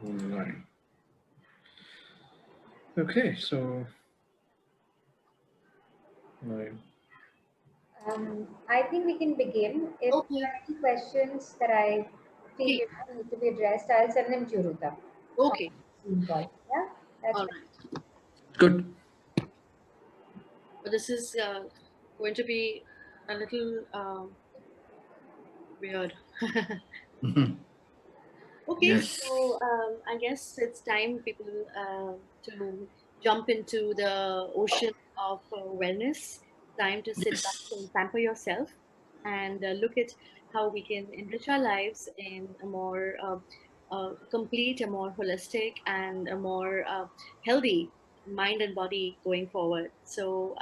Right. Okay, so right. I think we can begin. If there Okay. are any questions that I feel Okay. need to be addressed, I'll send them to you, Ruta. Okay. Zoom call. Yeah, that's All fine. right. Good. But this is going to be a little weird. Mhm. Okay, Yes. so I guess it's time people to jump into the ocean of wellness. Time to sit back Yes. and pamper yourself and look at how we can enrich our lives in a more complete, a more holistic, and a more healthy mind and body going forward. So,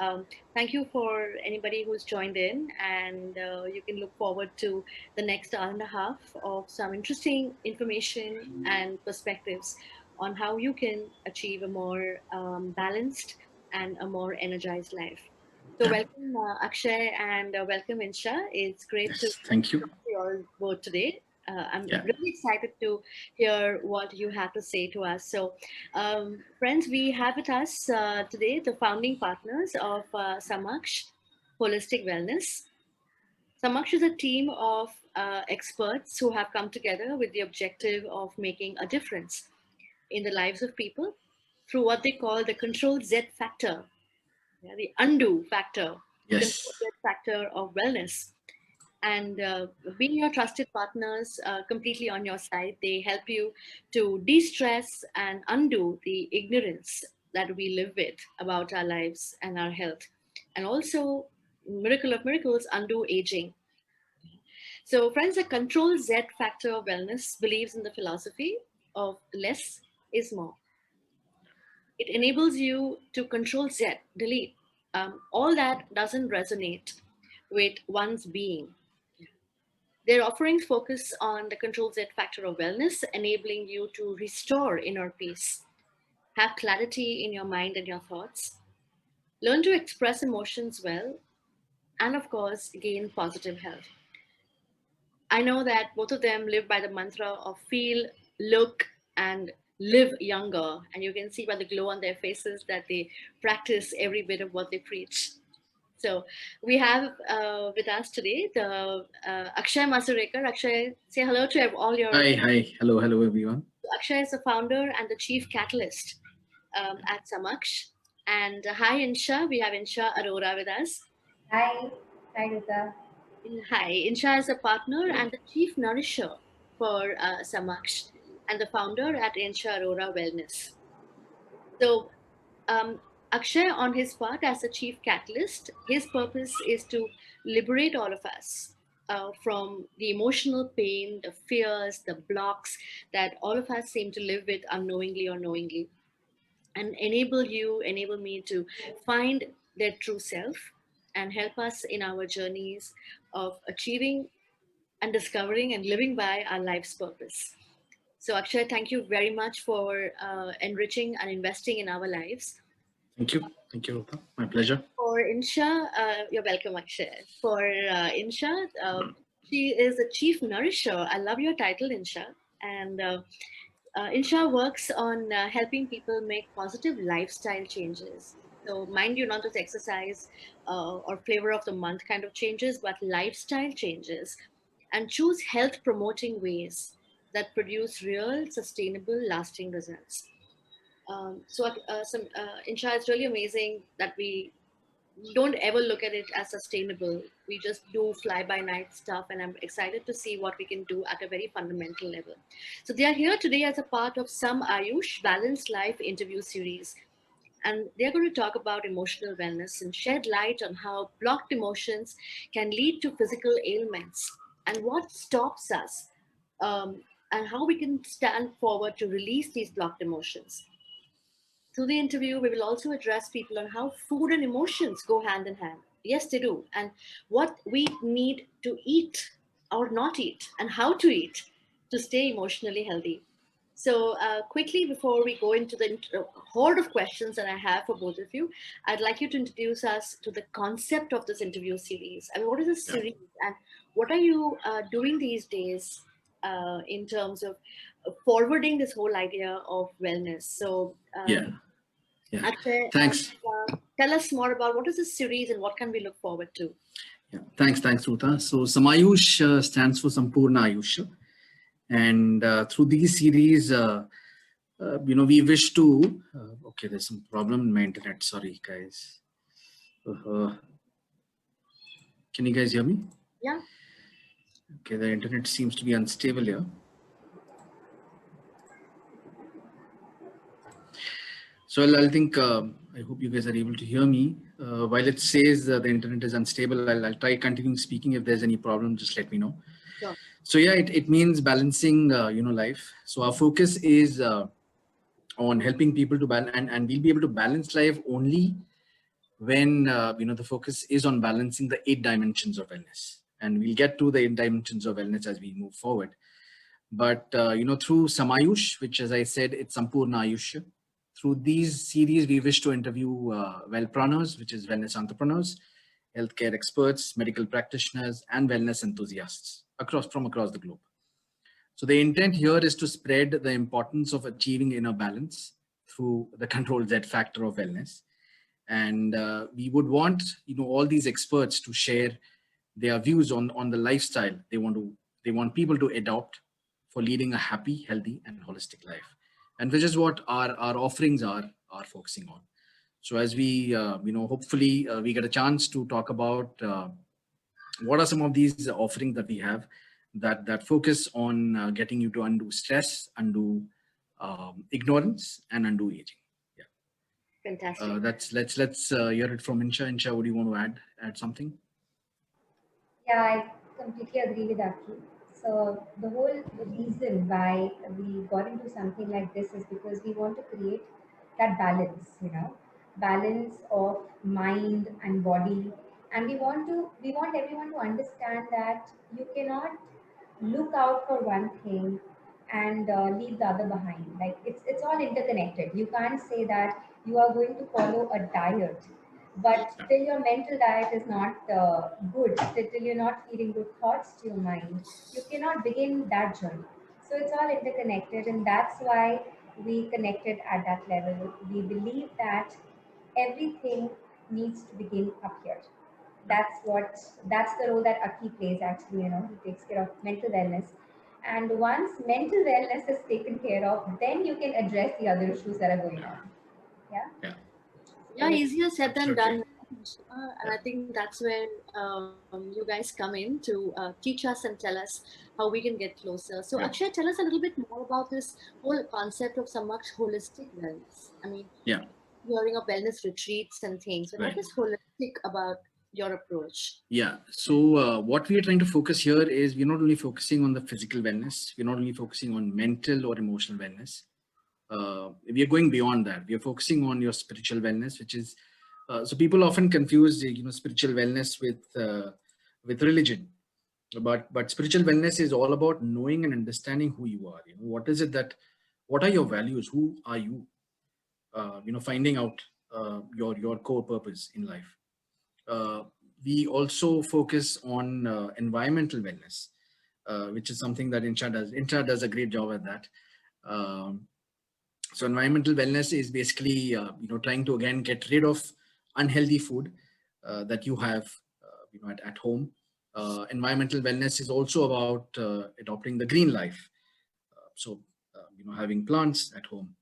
thank you for anybody who's joined in, and you can look forward to the next hour and a half of some interesting information and perspectives on how you can achieve a more balanced and a more energized life. So, Yeah. welcome Akshay and welcome Insha. It's great to Yes. Thank you. talk to you all both today. I'm Yeah. really excited to hear what you have to say to us. So, friends, we have with us today the founding partners of SAM-AYUSH Holistic Wellness. SAM-AYUSH is a team of experts who have come together with the objective of making a difference in the lives of people through what they call the control Z factor, yeah, the undo factor, the control Yes. Z factor of wellness. And being your trusted partners completely on your side, they help you to de stress and undo the ignorance that we live with about our lives and our health. And also, miracle of miracles, undo aging. So, friends, the Control Z factor of wellness believes in the philosophy of less is more. It enables you to control Z, delete all that doesn't resonate with one's being. Their offerings focus on the Control Z factor of wellness, enabling you to restore inner peace, have clarity in your mind and your thoughts, learn to express emotions well, and of course, gain positive health. I know that both of them live by the mantra of feel, look, and live younger. And you can see by the glow on their faces that they practice every bit of what they preach. So we have with us today the Akshay Masurekar. Akshay, say hello to all your. Hi. Hi. Hello. Hello, everyone. Akshay is the founder and the chief catalyst at SAM-AYUSH. And hi, Insha. We have Inshaa Arora with us. Hi, hi, Ruta. Hi, Insha is a partner and the chief nourisher for SAM-AYUSH and the founder at Inshaa Arora Wellness. So, um, Akshay, on his part, as a chief catalyst, his purpose is to liberate all of us from the emotional pain, the fears, the blocks that all of us seem to live with unknowingly or knowingly, and enable me to find their true self and help us in our journeys of achieving and discovering and living by our life's purpose. So, Akshay, thank you very much for enriching and investing in our lives. Thank you. Thank you, Rupa. My pleasure. For Insha, you're welcome, Akshay. For Insha, she is a chief nourisher. I love your title, Insha. And Insha works on helping people make positive lifestyle changes. So, mind you, not just exercise or flavor of the month kind of changes, but lifestyle changes. And choose health promoting ways that produce real, sustainable, lasting results. Insha, it's really amazing that we don't ever look at it as sustainable. We just do fly by night stuff, and I'm excited to see what we can do at a very fundamental level. So, they are here today as a part of SAM-AYUSH Balanced Life interview series. And they're going to talk about emotional wellness and shed light on how blocked emotions can lead to physical ailments and what stops us, um, and how we can stand forward to release these blocked emotions. Through the interview, we will also address people on how food and emotions go hand in hand. Yes, they do. And what we need to eat or not eat, and how to eat to stay emotionally healthy. So, quickly before we go into the horde of questions that I have for both of you, I'd like you to introduce us to the concept of this interview series. I mean, what is a Yeah. series, and what are you doing these days in terms of forwarding this whole idea of wellness. So, Yeah. Yeah. Akshay, Thanks. tell us more about what is this series and what can we look forward to? Yeah. Thanks, Ruta. So SAM-AYUSH stands for Sampurna Ayush. And through these series, we wish to, okay, there's some problem in my internet. Sorry, guys. Can you guys hear me? Yeah. Okay, the internet seems to be unstable here. So I think, I hope you guys are able to hear me. While it says the internet is unstable, I'll try continuing speaking. If there's any problem, just let me know. Sure. So yeah, it means balancing, life. So our focus is on helping people to balance, and we'll be able to balance life only when, the focus is on balancing the 8 dimensions of wellness. And we'll get to the 8 dimensions of wellness as we move forward. But, through SAM-AYUSH, which, as I said, it's Sampurna Ayush. Through these series, we wish to interview Wellpreneurs, which is wellness entrepreneurs, healthcare experts, medical practitioners, and wellness enthusiasts from across the globe. So the intent here is to spread the importance of achieving inner balance through the Control Z factor of wellness. And we would want, all these experts to share their views on the lifestyle they want people to adopt for leading a happy, healthy, and holistic life, and which is what our offerings are focusing on. So as we, hopefully we get a chance to talk about what are some of these offerings that we have that focus on getting you to undo stress, undo ignorance, and undo aging. Yeah. Fantastic. Let's hear it from Inshaa. Inshaa, would you want to add something? Yeah, I completely agree with Aki. So the whole reason why we got into something like this is because we want to create that balance, balance of mind and body, and we want everyone to understand that you cannot look out for one thing and leave the other behind. Like it's all interconnected. You can't say that you are going to follow a diet, but till your mental diet is not good, till you're not feeding good thoughts to your mind, you cannot begin that journey. So it's all interconnected, and that's why we connected at that level. We believe that everything needs to begin up here. That's the role that Aki plays actually. He takes care of mental wellness, and once mental wellness is taken care of, then you can address the other issues that are going on. Yeah. Yeah, So easier said than done. Absolutely. And I think that's where you guys come in to teach us and tell us how we can get closer. So, Yeah. Akshay, tell us a little bit more about this whole concept of some much holistic wellness. I mean, Yeah. hearing of wellness retreats and things. But Right. what is holistic about your approach? Yeah. So what we are trying to focus here is we're not only focusing on the physical wellness, we're not only focusing on mental or emotional wellness. We are going beyond that. We are focusing on your spiritual wellness, which is so people often confuse spiritual wellness with religion. But spiritual wellness is all about knowing and understanding who you are. What are your values? Who are you? Finding out your core purpose in life. We also focus on environmental wellness, which is something that Inshaa does. Inshaa does a great job at that. So environmental wellness is basically, trying to again get rid of unhealthy food that you have, at home. Environmental wellness is also about adopting the green life. Having plants at home.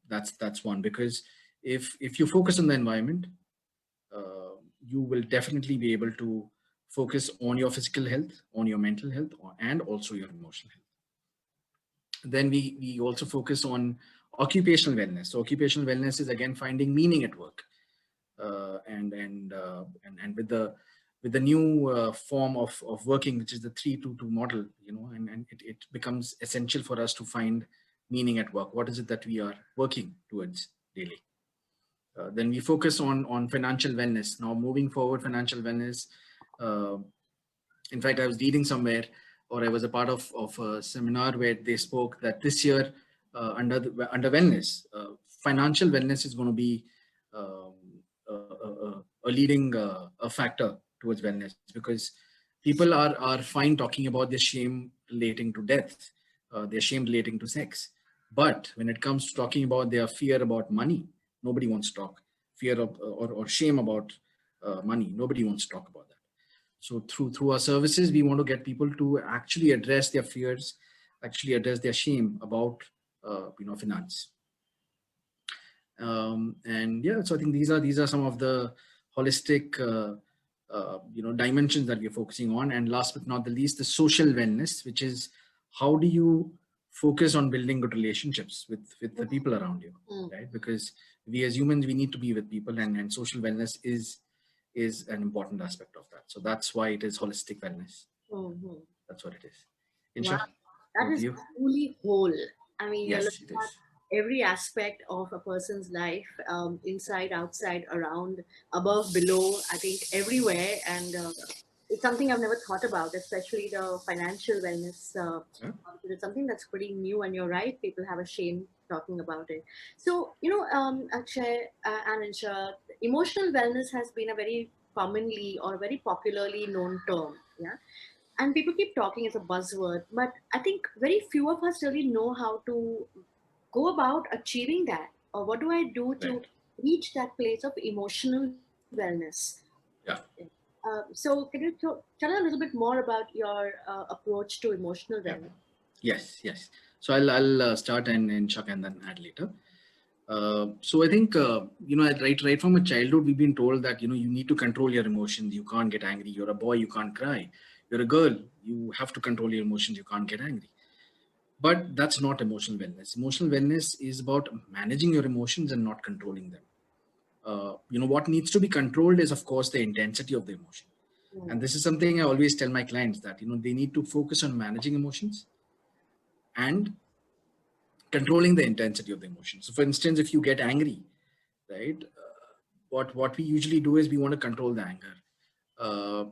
That's one, because if you focus on the environment, you will definitely be able to focus on your physical health, on your mental health, and also your emotional health. Then we also focus on occupational wellness. So occupational wellness is again finding meaning at work, and with the new form of working, which is the 3-2-2 model, and it becomes essential for us to find meaning at work. What is it that we are working towards daily? Then we focus on financial wellness. Now, moving forward, financial wellness. In fact, I was reading somewhere, or I was a part of a seminar where they spoke that this year, under wellness, financial wellness is going to be a leading a factor towards wellness, because People are fine talking about their shame relating to death, their shame relating to sex. But when it comes to talking about their fear about money, nobody wants to talk. Fear of or shame about money, nobody wants to talk about that. So through our services, we want to get people to actually address their fears, actually address their shame about finance. And yeah, so I think these are some of the holistic dimensions that we're focusing on. And last but not the least, the social wellness, which is how do you focus on building good relationships with the people around you, right? Because we as humans, we need to be with people, and social wellness is an important aspect of that. So that's why it is holistic wellness. Mhm. That's what it is. Wow, Insha, that over to is you. truly whole. I mean, you're Yes, looking it is. at every aspect of a person's life, inside, outside, around, above, below, I think everywhere. And it's something I've never thought about, especially the financial wellness. Yeah. It's something that's pretty new, and you're right, people have a shame talking about it. So, Akshay and Insha, emotional wellness has been a very commonly or very popularly known term. Yeah, and people keep talking, it's a buzzword, but I think very few of us really know how to go about achieving that, or what do I do to Right. reach that place of emotional wellness. Yeah. So can you tell a little bit more about your approach to emotional Yeah. wellness? Yes, yes. So I'll start and Chuck and then add later. So I think right from a childhood we've been told that you need to control your emotions. You can't get angry. You're a boy, you can't cry. You're a girl, you have to control your emotions. You can't get angry. But that's not emotional wellness. Emotional wellness is about managing your emotions and not controlling them. What needs to be controlled is, of course, the intensity of the emotion. And this is something I always tell my clients that they need to focus on managing emotions and controlling the intensity of the emotion. So, for instance, if you get angry, right, what we usually do is we want to control the anger, uh,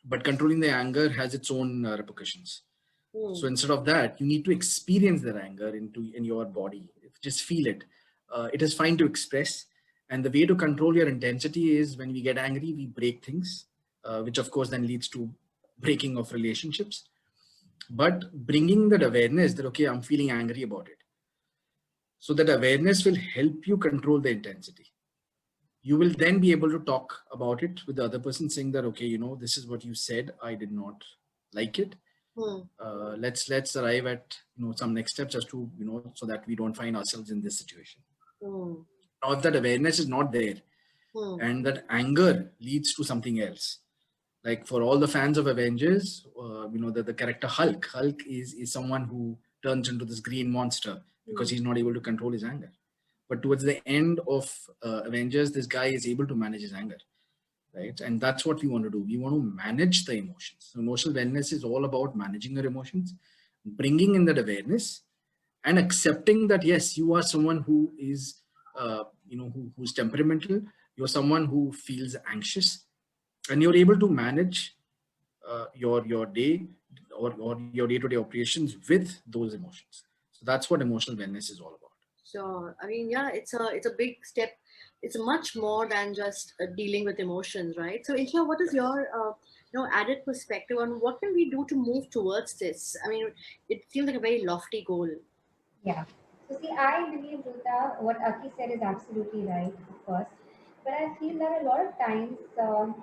but controlling the anger has its own repercussions. So Hmm. instead of that, you need to experience that anger in your body. Just feel it. It is fine to express, and the way to control your intensity is when we get angry, we break things, which of course then leads to breaking of relationships. But bringing that awareness that okay, I'm feeling angry about it. So that awareness will help you control the intensity. You will then be able to talk about it with the other person, saying that okay, this is what you said. I did not like it. Hmm. Let's arrive at some next steps as to so that we don't find ourselves in this situation. Hmm. Now, if that awareness is not there Hmm. and that anger leads to something else, like for all the fans of Avengers, the character Hulk is someone who turns into this green monster because Hmm. he's not able to control his anger. But towards the end of Avengers, this guy is able to manage his anger, right? And that's what we want to do. We want to manage the emotions. So emotional wellness is all about managing your emotions, bringing in that awareness, and accepting that yes, you are someone who is, who's temperamental. You're someone who feels anxious, and you're able to manage your day or your day-to-day operations with those emotions. So that's what emotional wellness is all about. Sure. I mean, yeah, it's a big step. It's much more than just dealing with emotions, right? So, Isha, what is Yes. your added perspective on what can we do to move towards this? I mean, it seems like a very lofty goal. Yeah. So see, I believe, Ruta, what Aki said is absolutely right, of course. But I feel that a lot of times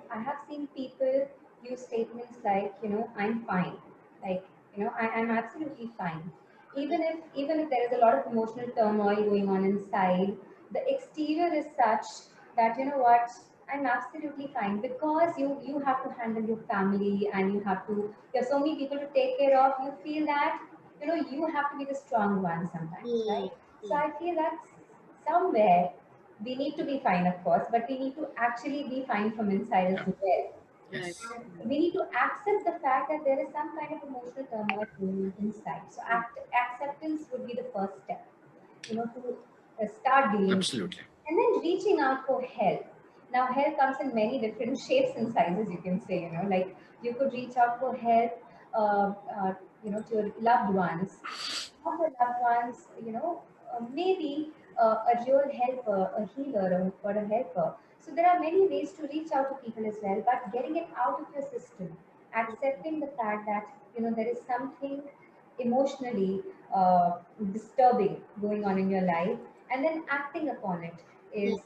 I have seen people use statements like, I'm fine. Like, I'm absolutely fine. Even if there is a lot of emotional turmoil going on inside, the exterior is such that what, I'm absolutely fine because you have to handle your family and you have to there's so many people to take care of. You feel that you have to be the strong one sometimes, Hmm. right? So Hmm. I feel that somewhere we need to be fine, of course, but we need to actually be fine from inside as Yeah. well. Right. Yes. And we need to accept the fact that there is some kind of emotional turmoil going on inside. So Hmm. acceptance would be the first step, to start dealing with. Absolutely. And then reaching out for help. Now, help comes in many different shapes and sizes, you can say, like you could reach out for help, to your loved ones. Not your loved ones, maybe a real helper, a healer, or a helper. So there are many ways to reach out to people as well, but getting it out of your system accepting the fact that there is something emotionally disturbing going on in your life, and then acting upon it is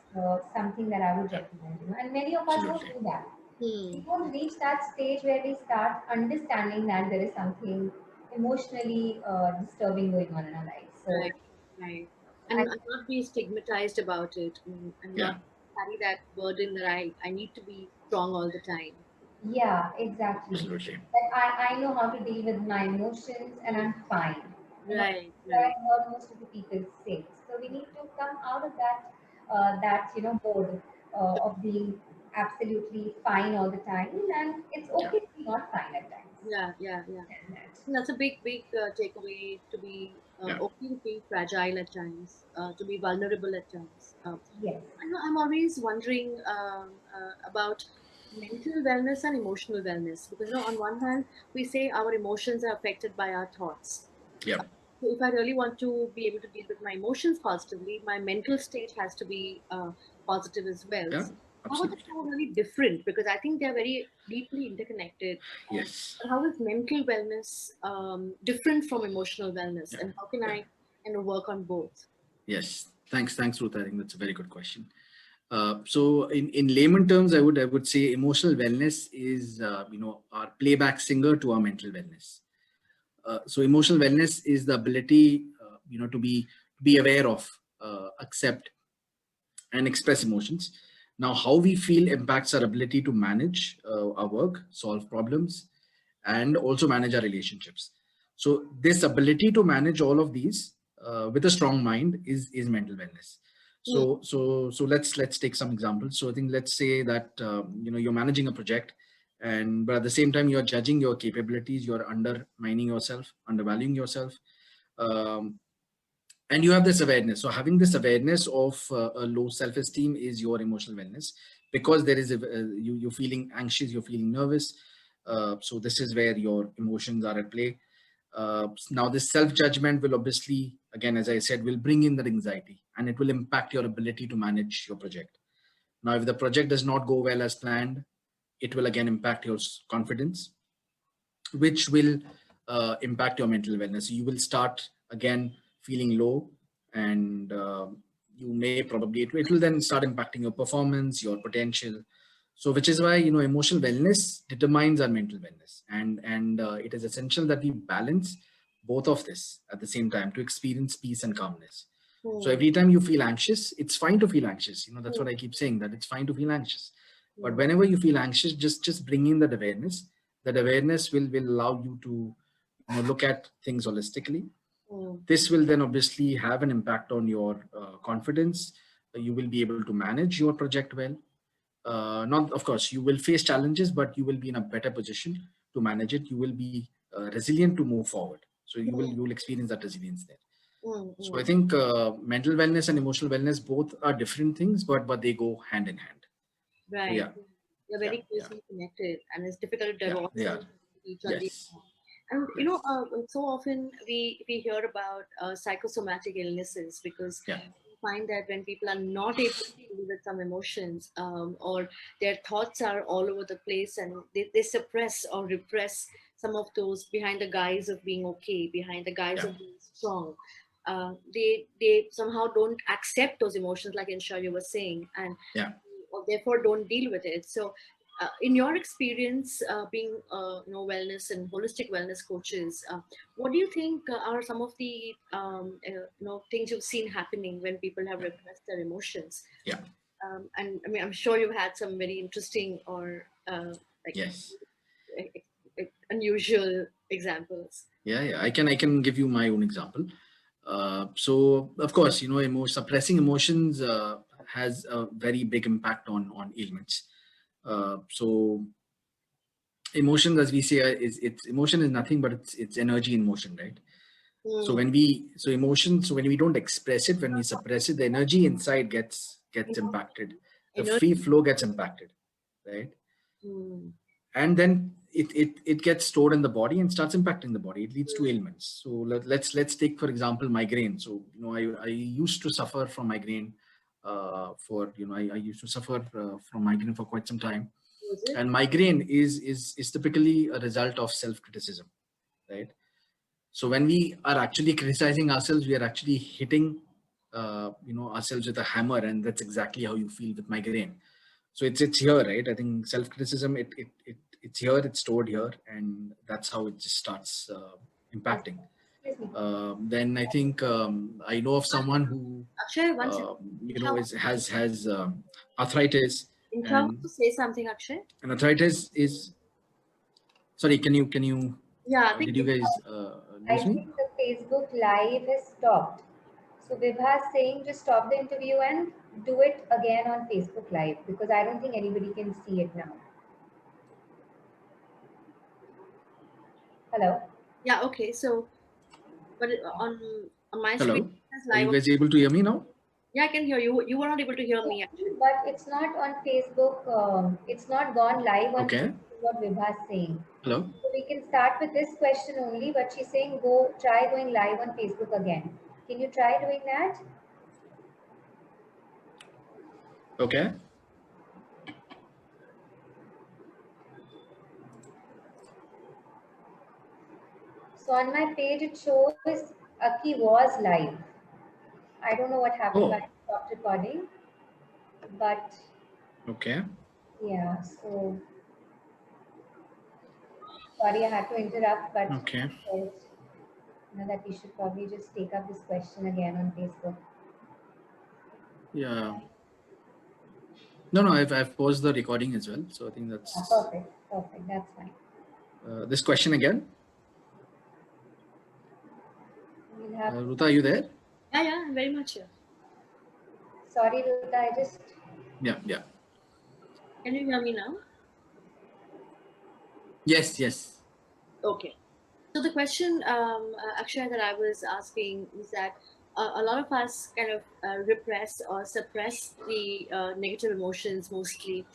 something that I would Yeah, recommend. And many of us don't absolutely. do that. We Hmm. don't reach that stage where we start understanding that there is something emotionally disturbing going on in our life. So Right, right. I, And not be stigmatized about it, and Yeah, not carry that burden that I need to be strong all the time. yeah, exactly. absolutely. That I know how to deal with my emotions and Hmm. I'm fine. Right, What right. I've heard most of the people say. So we need to come out of that mode of being absolutely fine all the time, and it's Yeah, okay to be not fine at times. Yeah, yeah, yeah. And that, And that's a big, big takeaway to be yeah, okay to be fragile at times, to be vulnerable at times. yes, I'm always wondering about mental wellness and emotional wellness because on one hand we say our emotions are affected by our thoughts. yeah, So if I really want to be able to deal with my emotions positively, my mental state has to be positive as well. yeah, So how are the absolutely. two really different? Because I think they're very deeply interconnected. Yes. But how is mental wellness different from emotional wellness, Yeah, and how can yeah, I work on both? yes. Thanks, Ruth. I think that's a very good question. So in layman terms, I would say emotional wellness is our playback singer to our mental wellness. So emotional wellness is the ability to be aware of, accept, and express emotions. Now, how we feel impacts our ability to manage our work, solve problems, and also manage our relationships. So this ability to manage all of these with a strong mind is mental wellness. Hmm. So let's take some examples. So I think let's say that you're managing a project, and but at the same time you're judging your capabilities, you're undermining yourself, undervaluing yourself. Um, and you have this awareness. So having this awareness of a low self-esteem is your emotional wellness, because there is you're feeling anxious, you're feeling nervous. So this is where your emotions are at play. Now this self-judgment will obviously, again, as I said, will bring in that anxiety, and it will impact your ability to manage your project. Now if the project does not go well as planned, it will again impact your confidence, which will impact your mental wellness. You will start again feeling low, and you may probably it will then start impacting your performance, your potential. So which is why emotional wellness determines our mental wellness, and it is essential that we balance both of this at the same time to experience peace and calmness. So Hmm. every time you feel anxious, it's fine to feel anxious. That's Hmm. what I keep saying, that it's fine to feel anxious. But Hmm. whenever you feel anxious, just bring in that awareness. That awareness will allow you to look at things holistically. Hmm. This will then obviously have an impact on your confidence. You will be able to manage your project well. Not, of course, you will face challenges, but you will be in a better position to manage it. You will be resilient to move forward. So you will experience that resilience there. Hmm. So Hmm. I think mental wellness and emotional wellness both are different things, but they go hand in hand. So Right. yeah, They're yeah, very yeah, closely connected, and it's difficult to yeah, divorce they them are. from each on the Yes, other. And yes, so often we hear about psychosomatic illnesses because yeah, we find that when people are not able to deal with some emotions, or their thoughts are all over the place, and they suppress or repress some of those behind the guise of being okay, behind the guise yeah, of being strong. They somehow don't accept those emotions, like Insha you were saying, and yeah. or therefore don't deal with it. So, in your experience, being wellness and holistic wellness coaches, what do you think are some of the things you've seen happening when people have repressed their emotions? Yeah. And I mean, I'm sure you've had some very interesting or like Yes. unusual examples. Yeah. Yeah. I can give you my own example. So of course, suppressing emotions has a very big impact on ailments. So emotions, as we say, is it's emotion is nothing but it's energy in motion, right? So Hmm. when we don't express it, when we suppress it, the energy inside gets impacted. The free Energy. flow gets impacted, right? Hmm. And then it gets stored in the body and starts impacting the body. It leads to ailments. So let's take, for example, migraine. So I used to suffer from migraine, I used to suffer from migraine for quite some time. Was it? And migraine is typically a result of self-criticism, right? So when we are actually criticizing ourselves, we are actually hitting ourselves with a hammer, and that's exactly how you feel with migraine. So it's here, right? I think self-criticism, it's here, it's stored here, and that's how it just starts Yes. impacting. Excuse me. Then I think I know of someone who Akshay, one second. has arthritis, Inshaa wants and to say something, Akshay. arthritis is, sorry, can you Yeah, I think did you guys lose I me? think the Facebook Live has stopped. So Vibha is saying just stop the interview and do it again on Facebook Live because I don't think anybody can see it now. Hello? yeah, okay. So, but on my screen, Hello, it says are live. you guys able to hear me now? Yeah, I can hear you. You were not able to hear me actually. But it's not on Facebook. It's not gone live on Okay. Facebook, is what Vibha is saying. Hello. So we can start with this question only, but she's saying go try going live on Facebook again. Can you try doing that? Okay. So on my page it shows Aki was live. I don't know what happened when Oh, I stopped recording, but okay. yeah, so sorry I had to interrupt, but Okay. I felt that we should probably just take up this question again on Facebook. Yeah. No, I've paused the recording as well. So I think Yeah, that's perfect, perfect, that's fine. this question again. We'll have to, Ruta, are you there? Yeah, I'm very much here. sorry Ruta, I just, Yeah, yeah. Can you hear me now? Yes, yes. Okay. So the question, Akshay, that I was asking is that a lot of us kind of repress or suppress the negative emotions mostly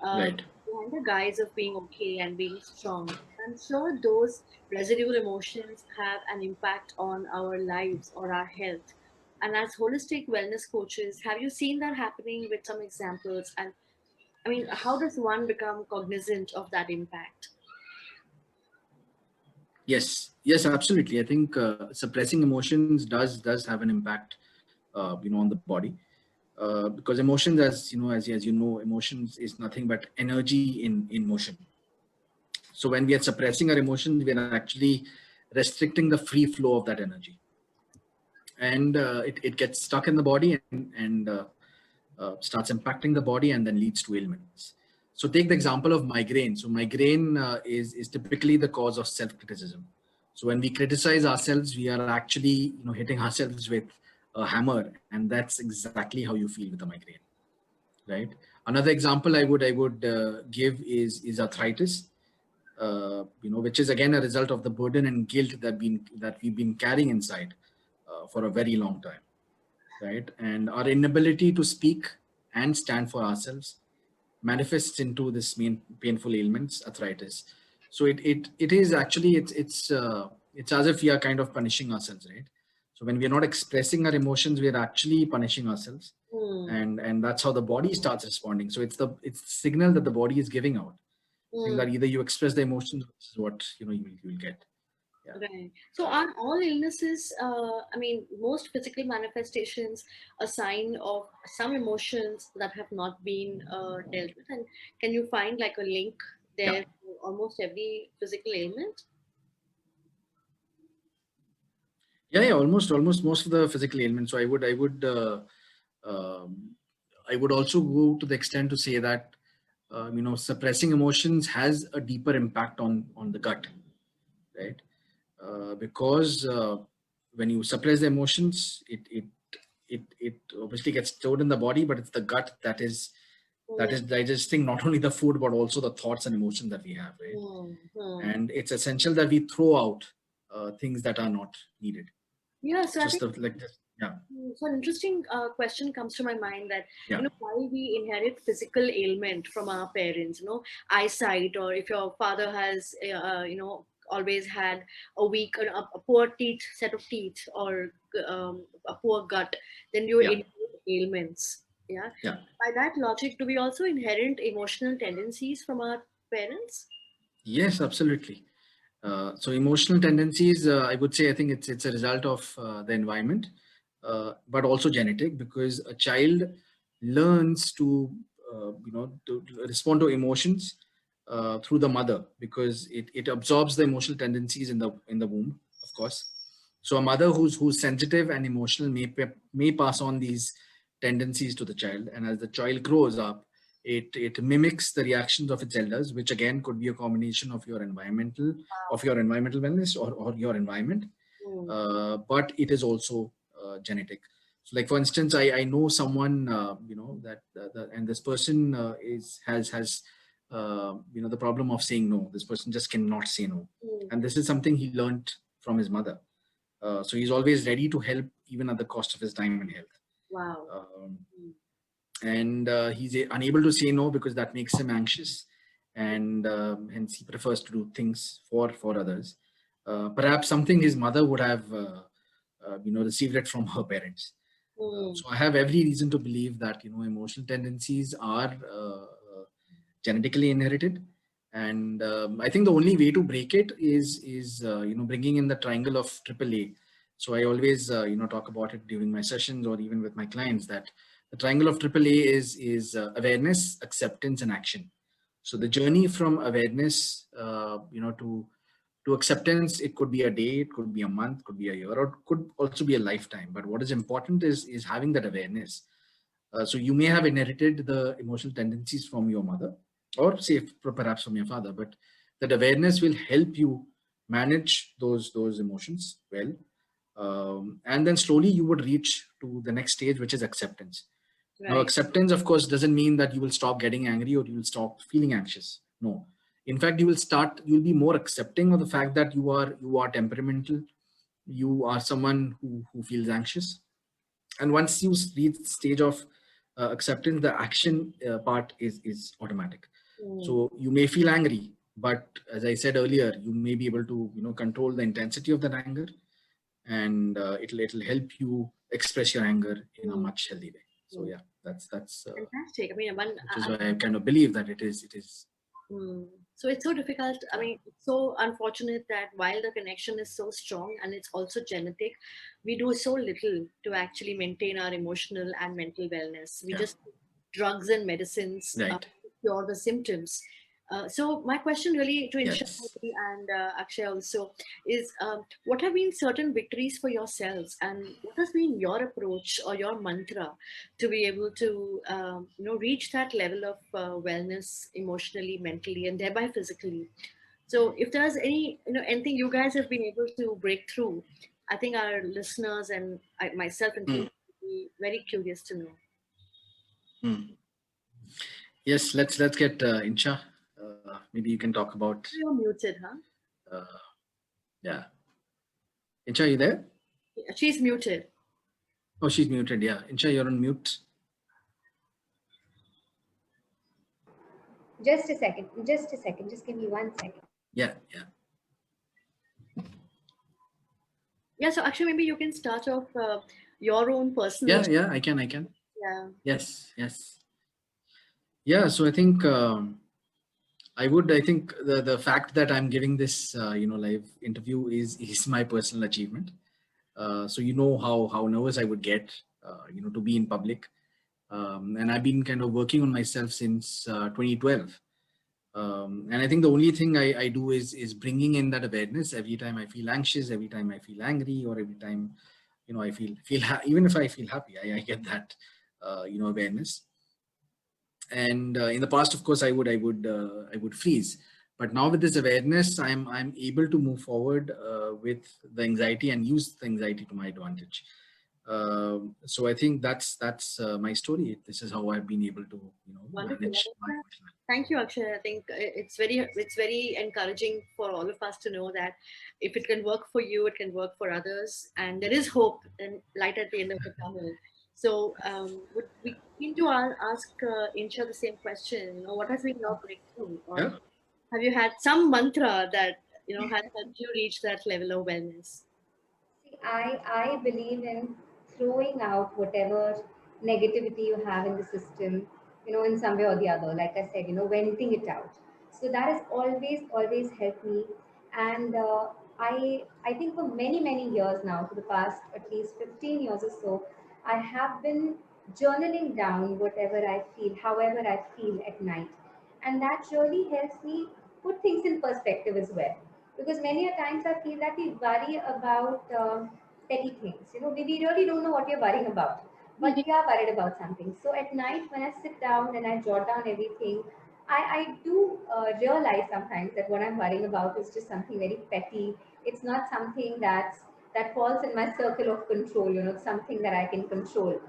uh, Right. behind the guise of being okay and being strong. I'm sure those residual emotions have an impact on our lives or our health. And as holistic wellness coaches, have you seen that happening with some examples? And I mean, how does one become cognizant of that impact? Yes, yes, absolutely. I think suppressing emotions does have an impact, on the body, because emotions, as you know, emotions is nothing but energy in motion. So when we are suppressing our emotions, we are actually restricting the free flow of that energy, and it gets stuck in the body and starts impacting the body and then leads to ailments. So take the example of migraine. So migraine is typically the cause of self-criticism. So when we criticize ourselves, we are actually hitting ourselves with a hammer, and that's exactly how you feel with a migraine, right? Another example I would give is arthritis, which is again a result of the burden and guilt that we've been carrying inside for a very long time, right? And our inability to speak and stand for ourselves manifests into this main painful ailments, arthritis. So it is actually it's as if we are kind of punishing ourselves, right? So when we are not expressing our emotions, we are actually punishing ourselves, Hmm. and that's how the body starts responding. So it's the signal that the body is giving out, saying Hmm. that either you express the emotions, which is what you will get. Yeah. Right. So are all illnesses, I mean, most physical manifestations a sign of some emotions that have not been dealt with? And can you find like a link Yeah. there for almost every physical ailment? Yeah, almost most of the physical ailments. So um, I would also go to the extent to say that suppressing emotions has a deeper impact on the gut, right? Because when you suppress the emotions, it obviously gets stored in the body, but it's the gut that is Hmm. digesting not only the food but also the thoughts and emotions that we have, right? Hmm. Hmm. And it's essential that we throw out things that are not needed. Yeah, so I Just think like this. Yeah. so an interesting question comes to my mind that Yeah. while we inherit physical ailment from our parents, eyesight, or if your father has always had a weak a poor teeth set of teeth or a poor gut, then you Yeah. inherit ailments. Yeah. Yeah. By that logic, do we also inherit emotional tendencies from our parents? Yes, absolutely. So emotional tendencies, I would say, I think it's a result of the environment, but also genetic, because a child learns to to respond to emotions through the mother, because it absorbs the emotional tendencies in the womb, of course. So a mother who's sensitive and emotional may pass on these tendencies to the child, and as the child grows up, it mimics the reactions of its elders, which again could be a combination of your environmental wellness, or your environment, Mm. but it is also genetic. So like for instance, I know someone, that and this person has the problem of saying no. This person just cannot say no, Mm. and this is something he learned from his mother. So he's always ready to help, even at the cost of his time and health. Wow. um, Mm. and he's unable to say no because that makes him anxious, and hence he prefers to do things for others. Perhaps something his mother would have received it from her parents. Mm. So I have every reason to believe that emotional tendencies are genetically inherited, and I think the only way to break it is bringing in the triangle of AAA. So I always talk about it during my sessions, or even with my clients, that the triangle of AAA is awareness, acceptance, and action. So the journey from awareness to acceptance, it could be a day, it could be a month, could be a year, or it could also be a lifetime. But what is important is having that awareness. So you may have inherited the emotional tendencies from your mother, or say perhaps from your father, but that awareness will help you manage those emotions well. And then slowly you would reach to the next stage, which is acceptance. Now, Right. acceptance, of course, doesn't mean that you will stop getting angry or you will stop feeling anxious. No. In fact, you'll be more accepting of the fact that you are temperamental, you are someone who feels anxious. And once you reach the stage of acceptance, the action part is automatic. Mm. So you may feel angry, but as I said earlier, you may be able to control the intensity of that anger, and it'll help you express your anger in a Mm. much healthy way. So Mm. yeah, that's Fantastic. I mean, which is why I kind of believe that it is. mm. So it's so difficult. I Yeah. mean, it's so unfortunate that while the connection is so strong and it's also genetic, we do so little to actually maintain our emotional and mental wellness. We Yeah. just drugs and medicines Right. to cure the symptoms. So my question really to Inshaa Yes. and Akshay also is, what have been certain victories for yourselves, and what has been your approach or your mantra to be able to reach that level of wellness emotionally, mentally, and thereby physically? So if there's any anything you guys have been able to break through, I think our listeners and myself included Hmm. would be very curious to know. Hmm. Yes. Let's get Insha. Maybe you can talk about. You're muted, huh? Uh, yeah. Insha, you there? She's muted. Oh, she's muted. Yeah. Insha, you're on mute. Just a second. Just a second. Just give me 1 second. Yeah. Yeah. Yeah, so actually, maybe you can start off your own personal. Yeah. Yeah. I can. I can. Yeah. Yes. Yes. Yeah. So I think. I think the fact that I'm giving this live interview is my personal achievement. So how nervous I would get to be in public, and I've been kind of working on myself since 2012. And I think the only thing I do is bringing in that awareness every time I feel anxious, every time I feel angry, or every time I even if I feel happy, I get that awareness. And in the past, of course, I would freeze, but now with this awareness, I'm able to move forward with the anxiety and use the anxiety to my advantage. So I think that's my story. This is how I've been able to Wonderful. manage my emotional. Thank you, Akshay. I think it's very encouraging for all of us to know that if it can work for you, it can work for others, and there is hope and light at the end of the tunnel. So, would we keen to ask Insha the same question? What has been your breakthrough, or Yeah. have you had some mantra that has helped you reach that level of wellness? See, I believe in throwing out whatever negativity you have in the system, in some way or the other. Like I said, venting it out. So that has always helped me. And I think for many, many years now, for the past at least 15 years or so, I have been journaling down whatever I feel, however I feel at night. And that really helps me put things in perspective as well. Because many a times I feel that we worry about petty things. We really don't know what we're worrying about, but we are worried about something. So at night, when I sit down and I jot down everything, I do realize sometimes that what I'm worrying about is just something very petty. It's not something that falls in my circle of control. It's something that I can control.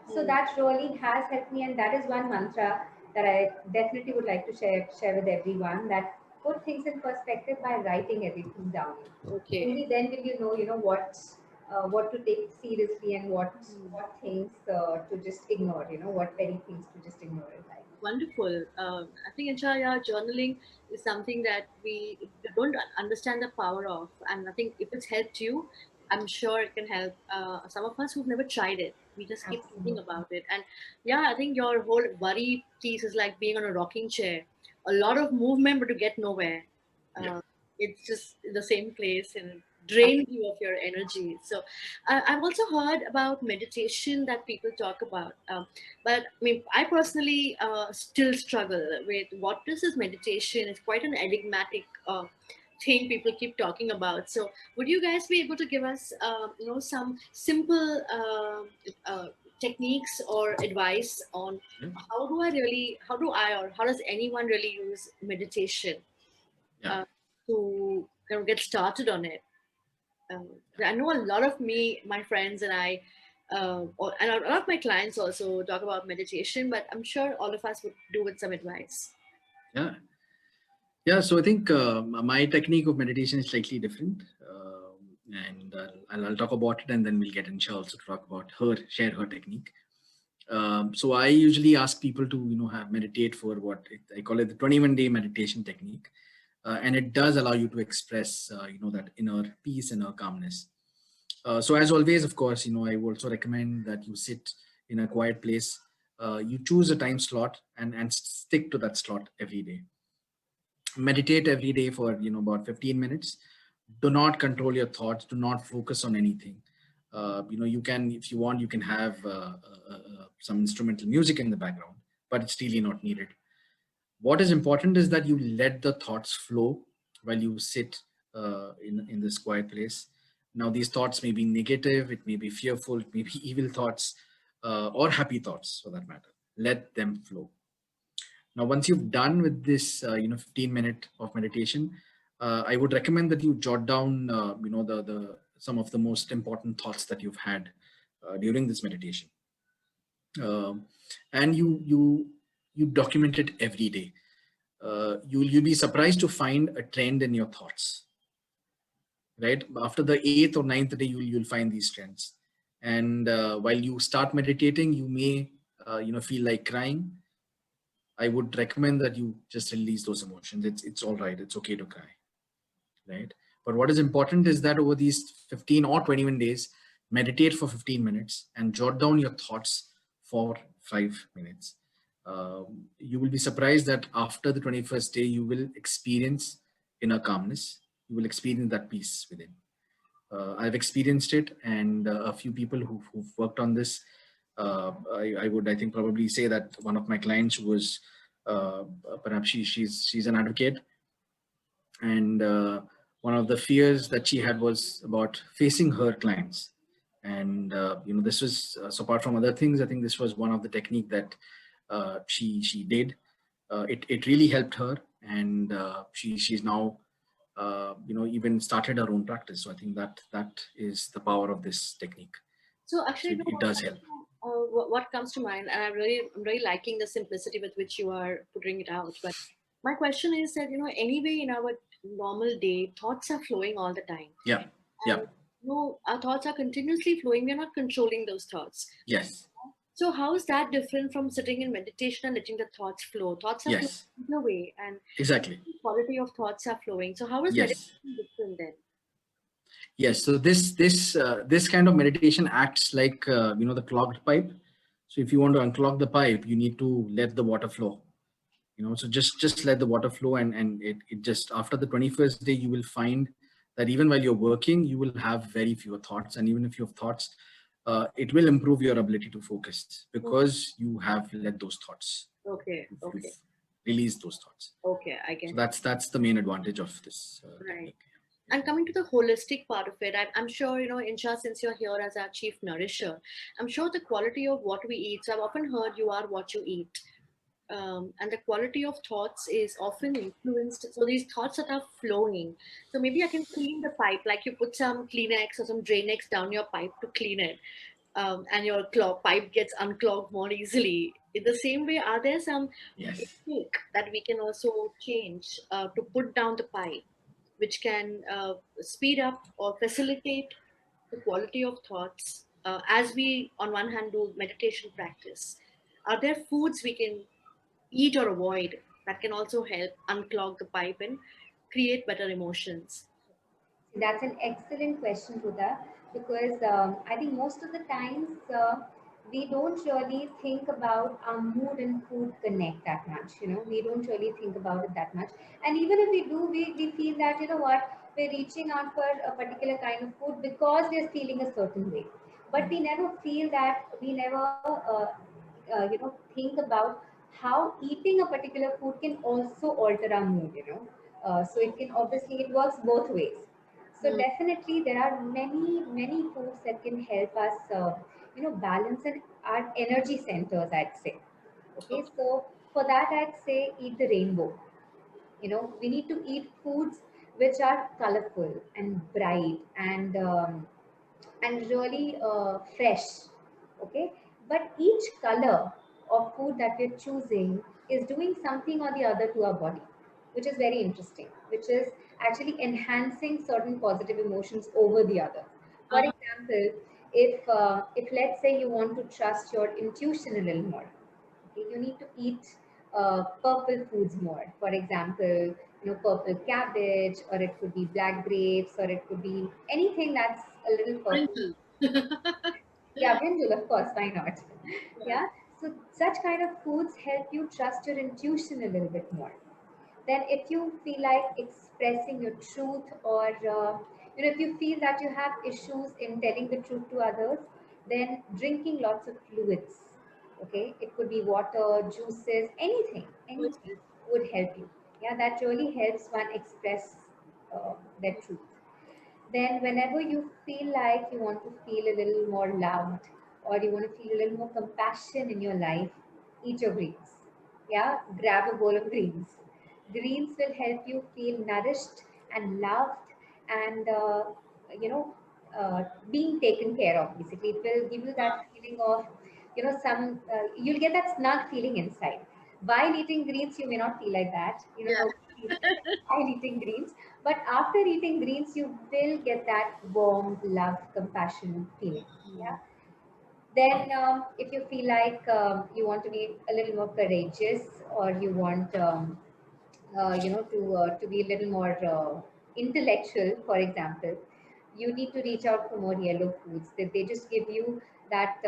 So Mm. that really has helped me, and that is one mantra that I definitely would like to share with everyone. That put things in perspective by writing everything down. Okay. Only then will you know what to take seriously and Mm. what things to just ignore. What very things to just ignore in life. Wonderful. I think Inshaa, yeah, journaling is something that we don't understand the power of, and I think if it's helped you, I'm sure it can help some of us who've never tried it. We just keep thinking Absolutely. about it, and yeah, I think your whole worry piece is like being on a rocking chair. A lot of movement, but to get nowhere. Yeah. It's just in the same place and drains you of your energy. So I've also heard about meditation that people talk about. But I mean, I personally still struggle with what this is meditation. It's quite an enigmatic thing people keep talking about. So, would you guys be able to give us, some simple techniques or advice on Yeah. how do I, or how does anyone really use meditation Yeah. uh, to get started on it? um, I know a lot of my friends and I, and a lot of my clients also talk about meditation, but I'm sure all of us would do with some advice. Yeah. Yeah, so I think my technique of meditation is slightly different, and I'll talk about it, and then we'll get Insha also to talk about share her technique. So I usually ask people to have meditate for I call it the 21-day meditation technique, and it does allow you to express that inner peace, inner calmness. So as always, of course, I would also recommend that you sit in a quiet place. You choose a time slot and stick to that slot every day. Meditate every day for about 15 minutes. Do not control your thoughts. Do not focus on anything. You can, if you want, you can have some instrumental music in the background, but it's really not needed. What is important is that you let the thoughts flow while you sit in this quiet place. Now these thoughts may be negative, it may be fearful, it may be evil thoughts, or happy thoughts for that matter. Let them flow. Now, once you've done with this, 15-minute of meditation, I would recommend that you jot down, the some of the most important thoughts that you've had during this meditation, Um and you document it every day. You'll be surprised to find a trend in your thoughts. Right after the 8th or 9th day, you'll find these trends, and while you start meditating, you may feel like crying. I would recommend that you just release those emotions. It's all right. It's okay to cry, right? But what is important is that over these 15 or 21 days, meditate for 15 minutes and jot down your thoughts for 5 minutes. You will be surprised that after the 21st day, you will experience inner calmness. You will experience that peace within. I've experienced it, and a few people who've worked on this. I think probably say that one of my clients was perhaps she's an advocate, and one of the fears that she had was about facing her clients. And this was so apart from other things, I think this was one of the technique that she did. It really helped her, and she's now even started her own practice. So I think that is the power of this technique. So So actually, no, it does help. what comes to mind, and I'm really liking the simplicity with which you are putting it out. But my question is that anyway, in our normal day, thoughts are flowing all the time, Yeah. Yeah. and our thoughts are continuously flowing. We're not controlling those thoughts. Yes. So how is that different from sitting in meditation and letting the thoughts flow? Thoughts are flowing Yes. either way, and Exactly. the quality of thoughts are flowing. So how is Yes. meditation different then? Yes. So this kind of meditation acts like the clogged pipe. So if you want to unclog the pipe, you need to let the water flow. So just let the water flow, and it just, after the 21st day, you will find that even while you're working, you will have very fewer thoughts. And even if you have thoughts, it will improve your ability to focus, because you have let those thoughts. Okay. You've released those thoughts. Okay, I So get. that's the main advantage of this Right. technique. And coming to the holistic part of it, I'm sure, Inshaa, since you're here as our chief nourisher, I'm sure the quality of what we eat. So I've often heard you are what you eat. And the quality of thoughts is often influenced. So these thoughts that are flowing. So maybe I can clean the pipe, like you put some Kleenex or some Drain-X down your pipe to clean it, and your pipe gets unclogged more easily. In the same way, are there some Yes. technique that we can also change to put down the pipe, which can speed up or facilitate the quality of thoughts, as we, on one hand, do meditation practice? Are there foods we can eat or avoid that can also help unclog the pipe and create better emotions? That's an excellent question, Huda, because I think most of the times we don't really think about our mood and food connect that much. We don't really think about it that much. And even if we do, we feel that, what, we're reaching out for a particular kind of food because we're feeling a certain way. But we never feel that, we never, think about how eating a particular food can also alter our mood. So it can, obviously, it works both ways. So Hmm. definitely there are many, many foods that can help us, balance and our energy centers, I'd say. Okay, Okay. so for that, I'd say eat the rainbow. We need to eat foods which are colorful and bright and really fresh. Okay, but each color of food that we're choosing is doing something or the other to our body, which is very interesting, which is actually enhancing certain positive emotions over the other. For Uh-huh. example, if let's say you want to trust your intuition a little more, okay, you need to eat purple foods more. For example, purple cabbage, or it could be black grapes, or it could be anything that's a little purple. Brinjal. Yeah, brinjal, of course, why not? Yeah. Yeah, so such kind of foods help you trust your intuition a little bit more. Then, if you feel like expressing your truth, or if you feel that you have issues in telling the truth to others, then drinking lots of fluids, okay, it could be water, juices, anything would help you. Yeah, that really helps one express their truth. Then, whenever you feel like you want to feel a little more loved, or you want to feel a little more compassion in your life, eat your greens. Yeah, grab a bowl of greens. Greens will help you feel nourished and loved, and you know being taken care of. Basically, it will give you that feeling of, some you'll get that snug feeling inside. While eating greens, you may not feel like that. Yeah. Nobody feels like that while eating greens, but after eating greens, you will get that warm, love, compassion feeling. Yeah. Then, if you feel like you want to be a little more courageous, or you want, to be a little more intellectual, for example, you need to reach out for more yellow foods. That they just give you that.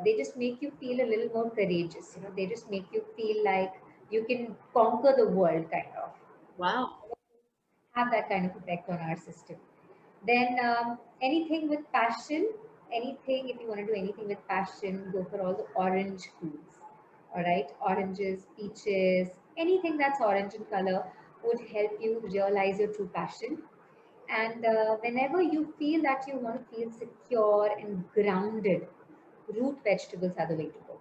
They just make you feel a little more courageous. They just make you feel like you can conquer the world, kind of Wow. have that kind of effect on our system. Then, anything with passion, if you want to do anything with passion, go for all the orange foods. All right, oranges, peaches, anything that's orange in color would help you realize your true passion. And whenever you feel that you want to feel secure and grounded, root vegetables are the way to go.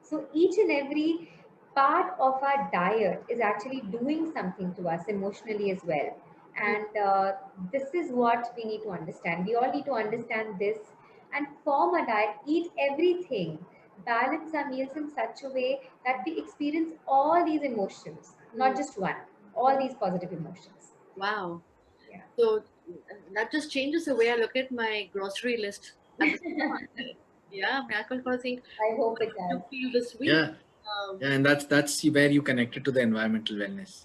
So each and every part of our diet is actually doing something to us emotionally as well. And this is what we need to understand. We all need to understand this and form a diet, eat everything, balance our meals in such a way that we experience all these emotions, not Mm. just one, all these positive emotions. Wow. Yeah. So that just changes the way I look at my grocery list at the supermarket. Yeah, I could think, I hope what it do does. you feel this week? Yeah. Um, Yeah, and that's where you connected to the environmental wellness.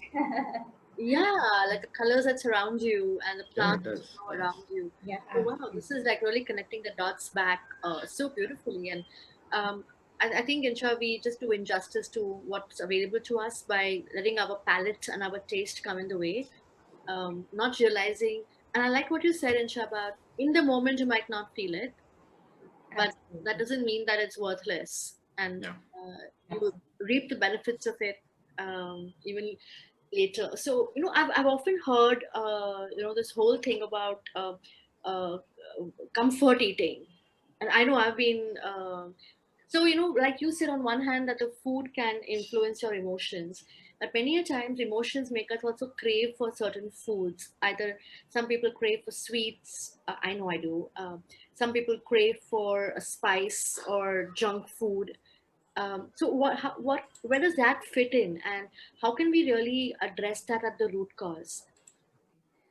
yeah, like the colors that surround you and the Yeah, plants it that you does. know Does. around you. Yeah, So wow, absolutely. this is like really connecting the dots back so beautifully. And um, I think, Insha, we just do injustice to what's available to us by letting our palate and our taste come in the way, not realizing. And I like what you said, Insha, about in the moment you might not feel it, but that Absolutely. doesn't mean that it's worthless. And Yeah. you Absolutely. reap the benefits of it even later. So, I've often heard, this whole thing about uh, comfort eating. And I know I've been so, like you said, on one hand, that the food can influence your emotions, but many a times emotions make us also crave for certain foods. Either some people crave for sweets, I know I do. Some people crave for a spice or junk food. So, where does that fit in, and how can we really address that at the root cause,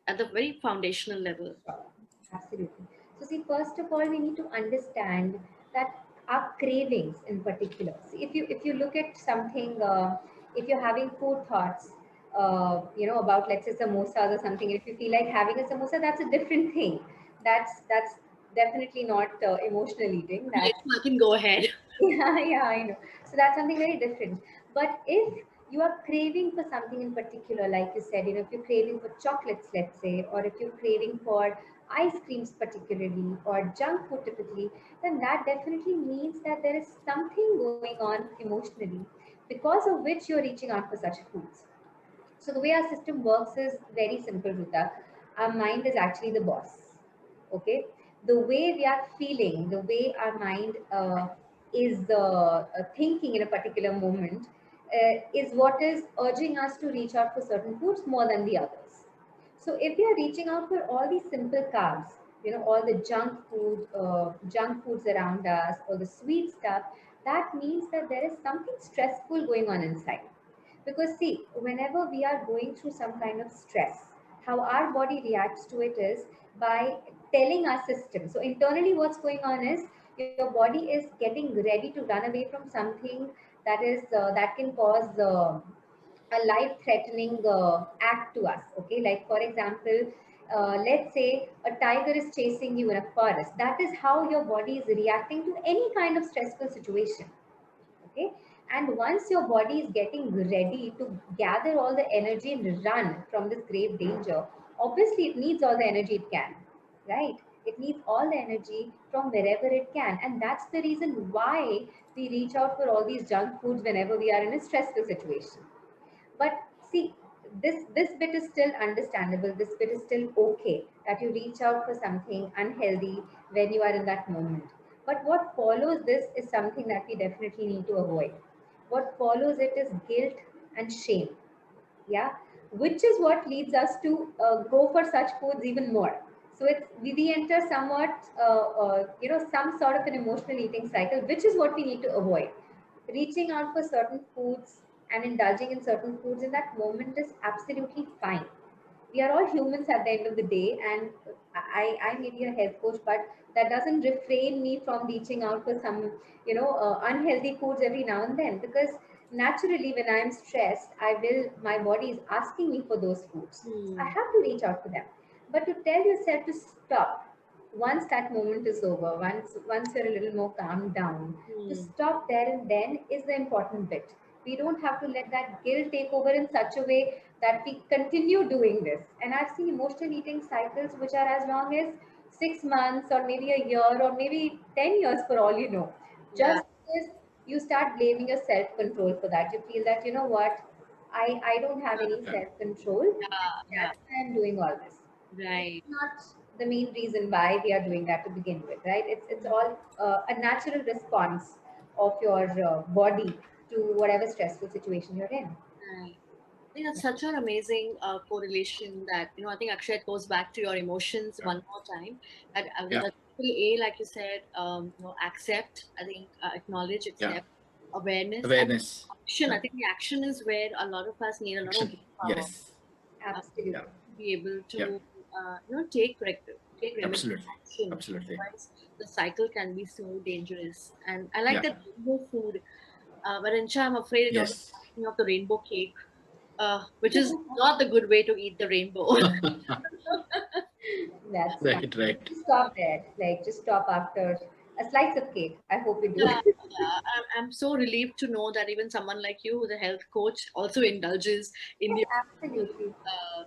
at the very foundational level? Sure. Absolutely. So, see, first of all, we need to understand that our cravings, in particular. See, if you look at something, if you're having food thoughts, about, let's say, samosas or something. If you feel like having a samosa, that's a different thing. That's definitely not emotional eating. Yes, That's I can go ahead. yeah, yeah, I know. So that's something very different. But if you are craving for something in particular, like you said, if you're craving for chocolates, let's say, or if you're craving for ice creams particularly, or junk food typically, then that definitely means that there is something going on emotionally because of which you're reaching out for such foods. So the way our system works is very simple, Ruta. Our mind is actually the boss. Okay, the way we are feeling, the way our mind is thinking in a particular moment is what is urging us to reach out for certain foods more than the others. So if we are reaching out for all these simple carbs, all the junk foods around us, all the sweet stuff, that means that there is something stressful going on inside. Because, see, whenever we are going through some kind of stress, how our body reacts to it is by telling our system. So, internally, what's going on is your body is getting ready to run away from something that can cause a life-threatening act to us. Okay, like for example, let's say a tiger is chasing you in a forest. That is how your body is reacting to any kind of stressful situation. Okay, and once your body is getting ready to gather all the energy and run from this grave danger, obviously it needs all the energy it can, right? It needs all the energy from wherever it can, and that's the reason why we reach out for all these junk foods whenever we are in a stressful situation. But see, this bit is still understandable. This bit is still okay that you reach out for something unhealthy when you are in that moment. But what follows this is something that we definitely need to avoid. What follows it is guilt and shame. Yeah, which is what leads us to go for such foods even more. So we enter somewhat some sort of an emotional eating cycle, which is what we need to avoid. Reaching out for certain foods and indulging in certain foods in that moment is absolutely fine. We are all humans at the end of the day, and I may be a health coach, but that doesn't refrain me from reaching out for some unhealthy foods every now and then, because naturally when I'm stressed, my body is asking me for those foods. I Hmm. have to reach out for them. But to tell yourself to stop once that moment is over, once you're a little more calmed down, to Hmm. stop there and then is the important bit. We don't have to let that guilt take over in such a way that we continue doing this. And I've seen emotional eating cycles which are as long as 6 months or maybe a year or maybe 10 years for all you know. Yeah. Just because you start blaming your self control for that. You feel that, you know what, I don't have any Yeah. self control, and Yeah. that's why I'm doing all this. It's Right. not the main reason why we are doing that to begin with, right? It's all a natural response of your body to whatever stressful situation you're in. Right. I think that's such an amazing correlation that, I think Akshay, it goes back to your emotions Yeah. one more time. That Yeah. the triple A, like you said, accept, I think, acknowledge, Yeah. accept, awareness, and Awareness. action. Yeah. I think the action is where a lot of us need a lot of Action. willpower Yes. Absolutely. Yeah. to be able Yeah. to, take remedial Absolutely. action. Absolutely. Otherwise, the cycle can be so dangerous. And I like Yeah. that rainbow food. But Insha, I'm afraid you're Yes. asking of the rainbow cake, which is not the good way to eat the rainbow. That's fine. Right. Right. Just stop there. Like, just stop after a slice of cake. I hope you do. I'm so relieved to know that even someone like you, who's a health coach, also indulges in the Absolutely.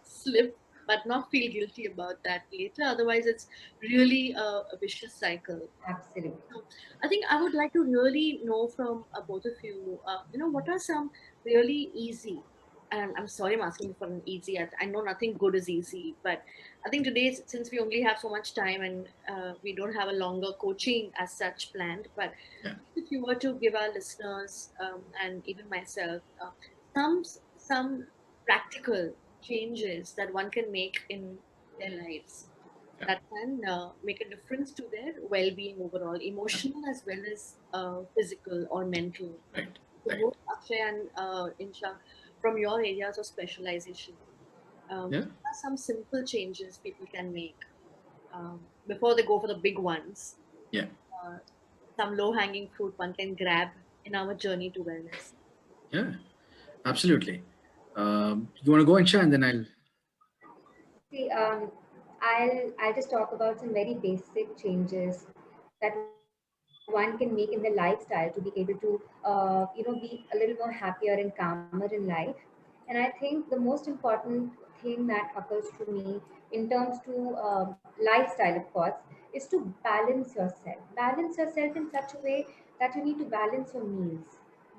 slip, but not feel guilty about that later. Otherwise, it's really a vicious cycle. Absolutely. So I think I would like to really know from both of you, what are some really easy, and I'm sorry I'm asking for an easy, I know nothing good is easy, but I think today, since we only have so much time and we don't have a longer coaching as such planned, but Yeah. if you were to give our listeners and even myself some some practical changes that one can make in their lives Yeah. that can make a difference to their well-being overall, emotional as well as physical or mental. Right. So Right. both Akshay and Insha, from your areas of specialization, Yeah. what are some simple changes people can make before they go for the big ones? Yeah. Uh, some low-hanging fruit one can grab in our journey to wellness. Yeah. Absolutely. You want to go, Insha, and then I'll. See, I'll just talk about some very basic changes that one can make in their lifestyle to be able to, be a little more happier and calmer in life. And I think the most important thing that occurs to me in terms to lifestyle, of course, is to balance yourself. Balance yourself in such a way that you need to balance your meals,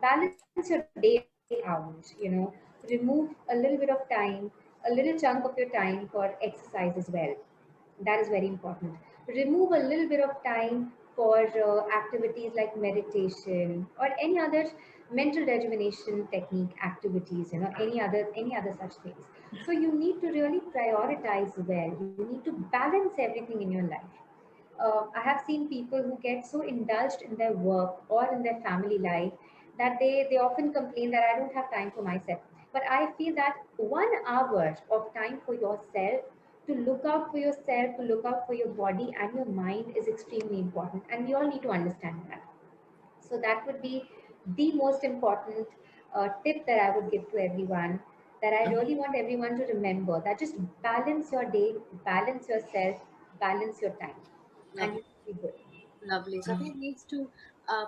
balance your day out. Remove a little bit of time, a little chunk of your time for exercise as well. That is very important. Remove a little bit of time for activities like meditation or any other mental rejuvenation technique activities, any other such things. So you need to really prioritize well. You need to balance everything in your life. I have seen people who get so indulged in their work or in their family life that they often complain that I don't have time for myself. But I feel that 1 hour of time for yourself, to look out for yourself, to look out for your body and your mind, is extremely important. And we all need to understand that. So that would be the most important tip that I would give to everyone. That I Yeah. really want everyone to remember that just balance your day, balance yourself, balance your time, and Lovely, you will be good. lovely. So I Yeah. think it needs to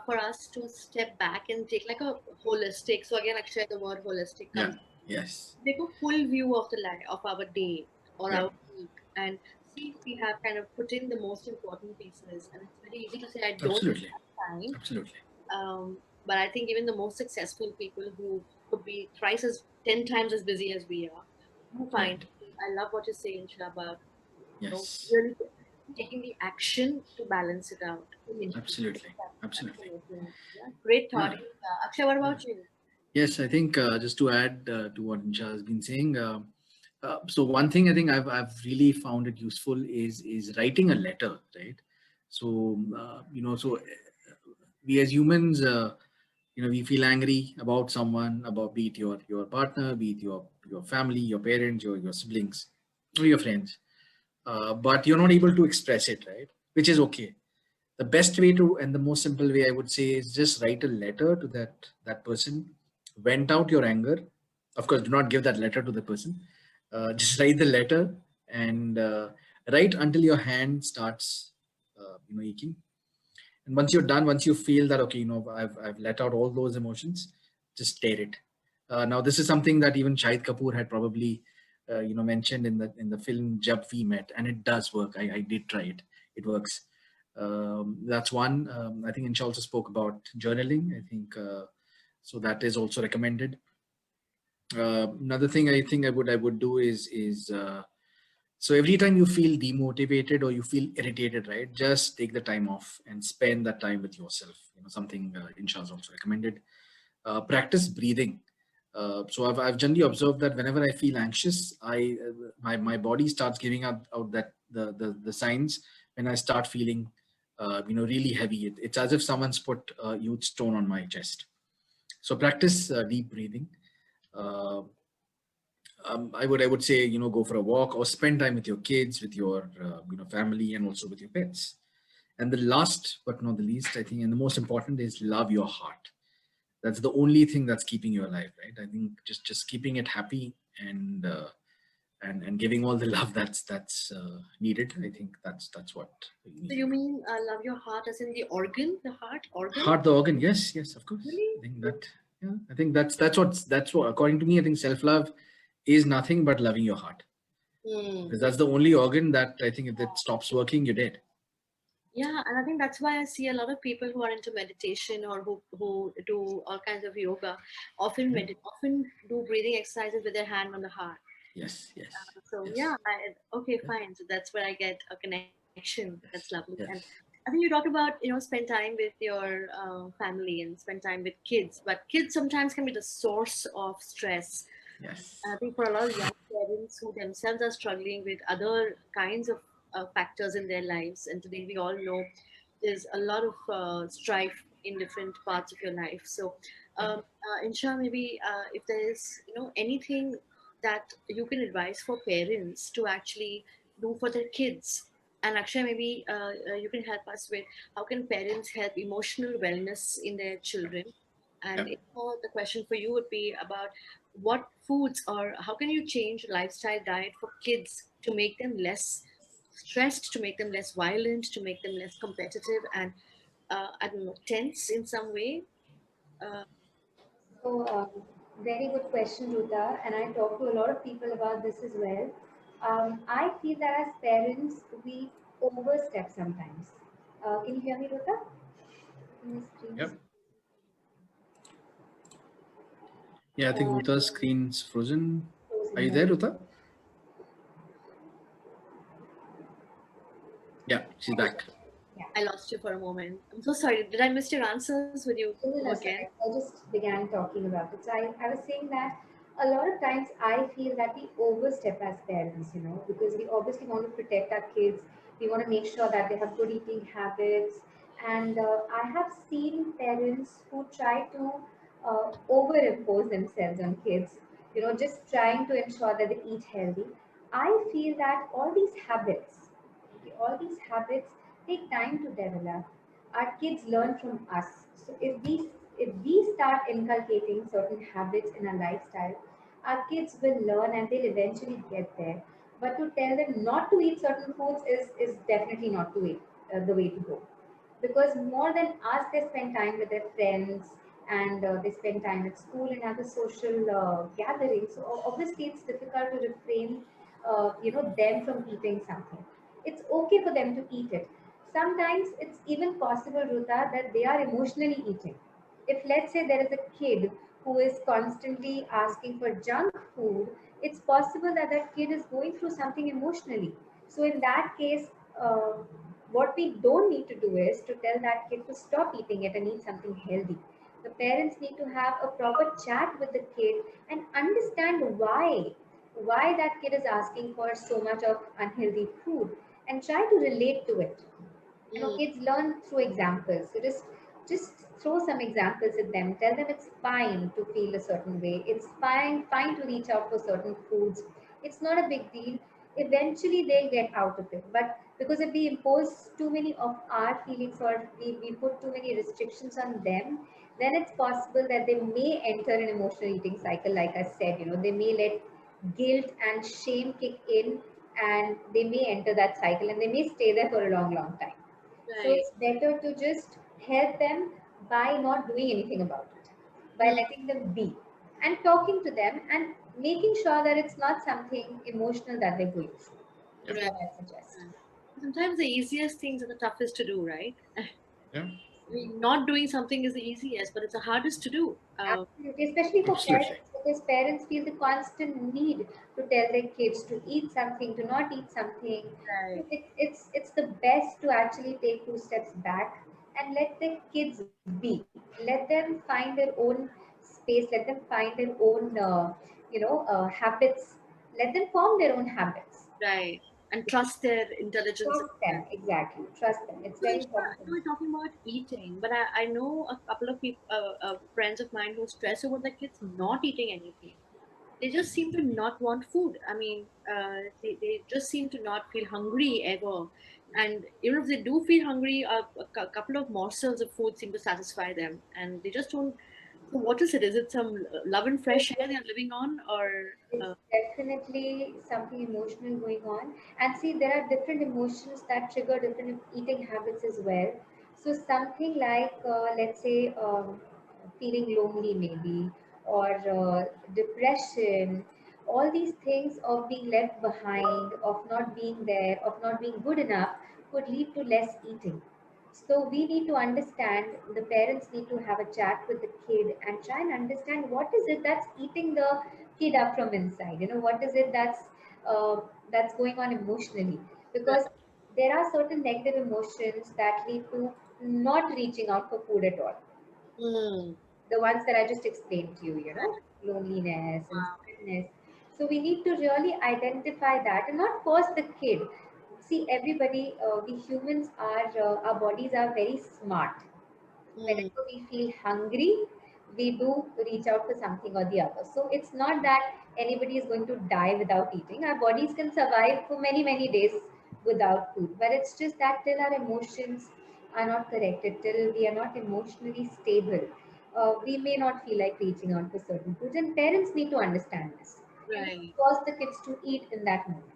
for us to step back and take like a holistic. So again, Akshay, the word holistic Yeah. comes. Yes. Take a full view of the life of our day or Yeah. our week and see if we have kind of put in the most important pieces. And it's very easy to say I don't Absolutely. have time, Absolutely. but I think even the most successful people who could be thrice as 10 times as busy as we are, do find. Right. I love what you're saying, Insha, about Yes. really taking the action to balance it out. Really interesting. Absolutely. Absolutely. Absolutely. Yeah. Great thought. Yeah. Akshay, what Yeah. about you? Yes, I think just to add to what Insha has been saying, so one thing I think I've really found it useful is writing a letter, right? So we as humans, we feel angry about someone, about be it your partner, be it your family, your parents, your siblings, or your friends, but you're not able to express it, right? Which is okay. The best way to, and the most simple way I would say, is just write a letter to that person, vent out your anger. Of course, do not give that letter to the person. Just write the letter, and write until your hand starts aching. And once you're done, once you feel that okay, I've let out all those emotions, just tear it. Now this is something that even Shahid Kapoor had probably mentioned in the film Jab We Met, and it does work. I did try it. It works. That's one. I think Insha also spoke about journaling. I think so that is also recommended. Another thing I think I would do is so every time you feel demotivated or you feel irritated, right, just take the time off and spend that time with yourself. Something Insha has also recommended. Practice breathing. So I've generally observed that whenever I feel anxious, my body starts giving out that the signs when I start feeling really heavy. It's as if someone's put a huge stone on my chest. So practice deep breathing. Uh, I would say go for a walk or spend time with your kids, with your family, and also with your pets. And the last but not the least, I think, and the most important, is love your heart. That's the only thing that's keeping you alive, right? I think just keeping it happy and and giving all the love that's needed. I think that's what we So need you to do. mean love your heart as in the organ, the heart organ? Heart, the organ, yes, yes, of course. Really? I think that, yeah, I think that's what according to me, I think self-love is nothing but loving your heart, Hmm. because that's the only organ that I think if it stops working, you're dead. Yeah, and I think that's why I see a lot of people who are into meditation or who do all kinds of yoga often often do breathing exercises with their hand on the heart. Yes, yes, So yes, yeah, okay, yeah, fine. So that's where I get a connection. That's lovely. yes, And yes, I think you talked about spend time with your family and spend time with kids, but kids sometimes can be the source of stress. yes, I think for a lot of young parents who themselves are struggling with other kinds of factors in their lives, and today we all know there's a lot of strife in different parts of your life. So, Insha, maybe if there is anything that you can advise for parents to actually do for their kids, and Akshay, maybe you can help us with how can parents help emotional wellness in their children. And yeah. the question for you would be about what foods or how can you change lifestyle diet for kids to make them less stressed, to make them less violent, to make them less competitive and I don't know, tense in some way. Uh, So, very good question, Ruta. And I talk to a lot of people about this as well. I feel that as parents, we overstep sometimes. Can you hear me, Ruta? My screen is Yep. Yeah, I think Ruta's screen's frozen. Are frozen. you Yeah. there, Ruta? Yeah, she's back. Yeah. I lost you for a moment. I'm so sorry. Did I miss your answers? Would you No, go no, again? sorry. I just began talking about it. So I was saying that a lot of times I feel that we overstep as parents, because we obviously want to protect our kids. We want to make sure that they have good eating habits. And I have seen parents who try to overimpose themselves on kids, just trying to ensure that they eat healthy. I feel that all these habits, okay, all these habits take time to develop. Our kids learn from us. So if we start inculcating certain habits in our lifestyle, our kids will learn and they'll eventually get there. But to tell them not to eat certain foods is definitely not the way to go, because more than us they spend time with their friends, and they spend time at school and other social gatherings. So obviously it's difficult to refrain them from eating something. It's okay for them to eat it. Sometimes it's even possible, Ruta, that they are emotionally eating. If, let's say, there is a kid who is constantly asking for junk food, it's possible that that kid is going through something emotionally. So in that case, uh, what we don't need to do is to tell that kid to stop eating it and eat something healthy. The parents need to have a proper chat with the kid and understand why that kid is asking for so much of unhealthy food, and try to relate to it. Mm, Kids learn through examples. So just throw some examples at them. Tell them it's fine to feel a certain way. It's fine to reach out for certain foods. It's not a big deal. Eventually they'll get out of it. But because if we impose too many of our feelings, or we put too many restrictions on them, then it's possible that they may enter an emotional eating cycle. Like I said, they may let guilt and shame kick in, and they may enter that cycle and they may stay there for a long, long time. So right. it's better to just help them by not doing anything about it, by Mm, letting them be and talking to them and making sure that it's not something emotional that they're going through, is right. what I suggest. Right. Sometimes the easiest things are the toughest to do, right? Yeah, I mean, not doing something is the easiest, but it's the hardest to do. Absolutely, especially for absolutely. parents, because parents feel the constant need to tell their kids to eat something, to not eat something. So Right. it's the best to actually take two steps back and let the kids be. Let them find their own space. Let them find their own habits. Let them form their own habits. Right. And trust their intelligence as Trust well. them, exactly. Trust them. It's So very Ishma, important. you were talking about eating, but I know a couple of people, friends of mine who stress over their kids not eating anything. They just seem to not want food. I mean, they just seem to not feel hungry ever. And even if they do feel hungry, a couple of morsels of food seem to satisfy them. And they just don't So what is it? Is it some love and fresh air they're living on, or It's uh, definitely something emotional going on. And see, there are different emotions that trigger different eating habits as well. So, something like, let's say, feeling lonely, maybe, or depression, all these things of being left behind, of not being there, of not being good enough, could lead to less eating. So we need to understand, the parents need to have a chat with the kid and try and understand what is it that's eating the kid up from inside. What is it that's going on emotionally? right? Because there are certain negative emotions that lead to not reaching out for food at all. Mm, The ones that I just explained to you, right. loneliness and Wow. sadness. So we need to really identify that and not force the kid. See, everybody, we humans are, our bodies are very smart. Mm, Whenever we feel hungry, we do reach out for something or the other. So it's not that anybody is going to die without eating. Our bodies can survive for many, many days without food. But it's just that till our emotions are not corrected, till we are not emotionally stable, we may not feel like reaching out for certain foods. And parents need to understand this and not right. force the kids to eat in that moment.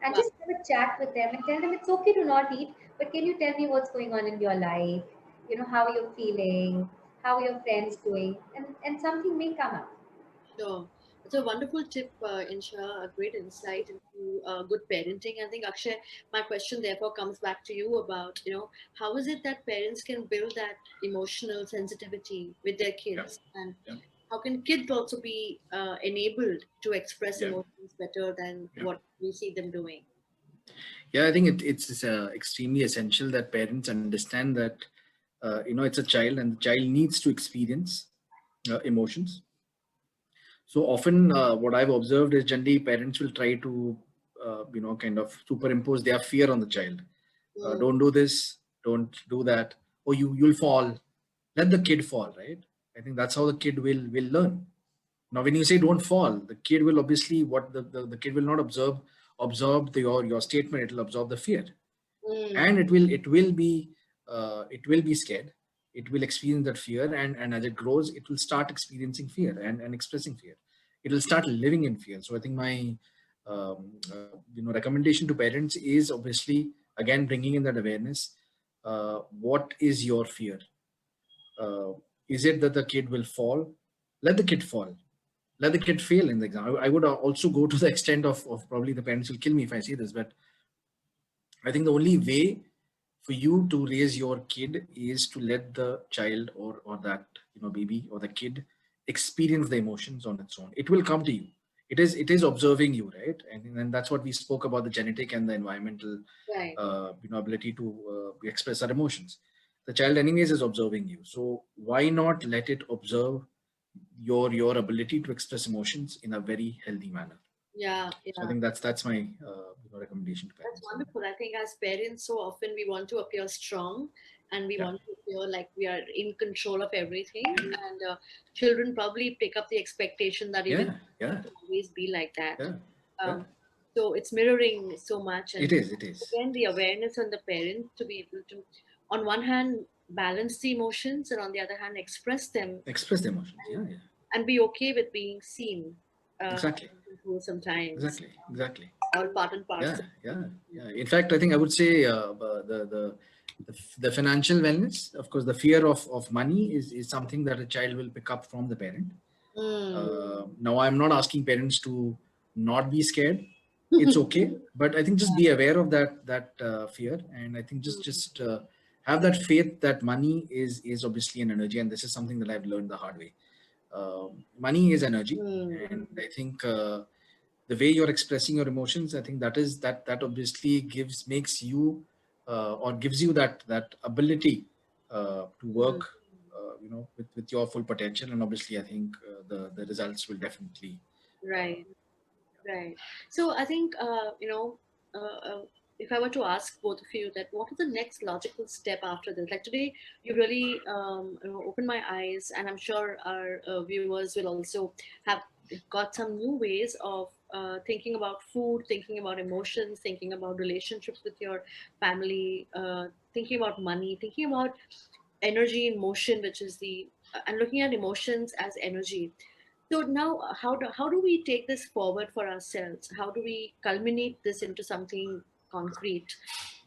And Wow. just have a chat with them and tell them it's okay to not eat, but can you tell me what's going on in your life? How you're feeling, how are your friends doing, and something may come up. Sure. It's a wonderful tip, Insha, a great insight into good parenting. I think, Akshay, my question therefore comes back to you about, how is it that parents can build that emotional sensitivity with their Yeah, kids? And yeah, how can kids also be enabled to express yeah, emotions better than yeah. what we see them doing? Yeah, I think it's extremely essential that parents understand that it's a child and the child needs to experience emotions. So often, what I've observed is generally parents will try to, kind of superimpose their fear on the child. Mm, Don't do this, don't do that, or you'll fall. Let the kid fall, right? I think that's how the kid will learn. Now, when you say don't fall, the kid will obviously what the kid will not observe your statement. It will absorb the fear, mm, and it will be scared. It will experience that fear, and as it grows it will start experiencing fear and expressing fear. It will start living in fear. So I think my recommendation to parents is obviously again bringing in that awareness. What is your fear? uh, is it that the kid will fall? Let the kid fall. Let the kid fail in the exam. I would also go to the extent of probably the parents will kill me if I say this, but I think the only way for you to raise your kid is to let the child or that baby or the kid experience the emotions on its own. It will come to you. It is observing you, right? And that's what we spoke about, the genetic and the environmental right. ability to express our emotions. The child anyways is observing you, so why not let it observe your ability to express emotions in a very healthy manner. Yeah, So I yeah. think that's my recommendation to That's parents. wonderful. I think as parents, so often we want to appear strong and we Yeah, want to appear like we are in control of everything. And children probably pick up the expectation that even yeah, yeah, to always be like that. yeah, yeah. Um, so it's mirroring so much. It And is. It is. again, the awareness on the parent to be able to, on one hand, balance the emotions and on the other hand, express them Express the emotions. Yeah, yeah. and be okay with being seen Exactly. sometimes. Exactly. Exactly. All part and Yeah, parcel. yeah, yeah. In fact, I think I would say the financial wellness. Of course, the fear of money is something that a child will pick up from the parent. Mm. Now, I'm not asking parents to not be scared. It's okay, but I think just be aware of that fear, and I think just have that faith that money is obviously an energy, and this is something that I've learned the hard way. Money is energy, Mm. and I think the way you're expressing your emotions, I think that obviously makes you or gives you that ability to Mm. work with your full potential, and obviously I think the results will definitely uh, Right, right. So I think if I were to ask both of you that what is the next logical step after this? Like today, you really opened my eyes, and I'm sure our viewers will also have got some new ways of thinking about food, thinking about emotions, thinking about relationships with your family, thinking about money, thinking about energy in motion, which is the and looking at emotions as energy. So now, how do we take this forward for ourselves? How do we culminate this into something concrete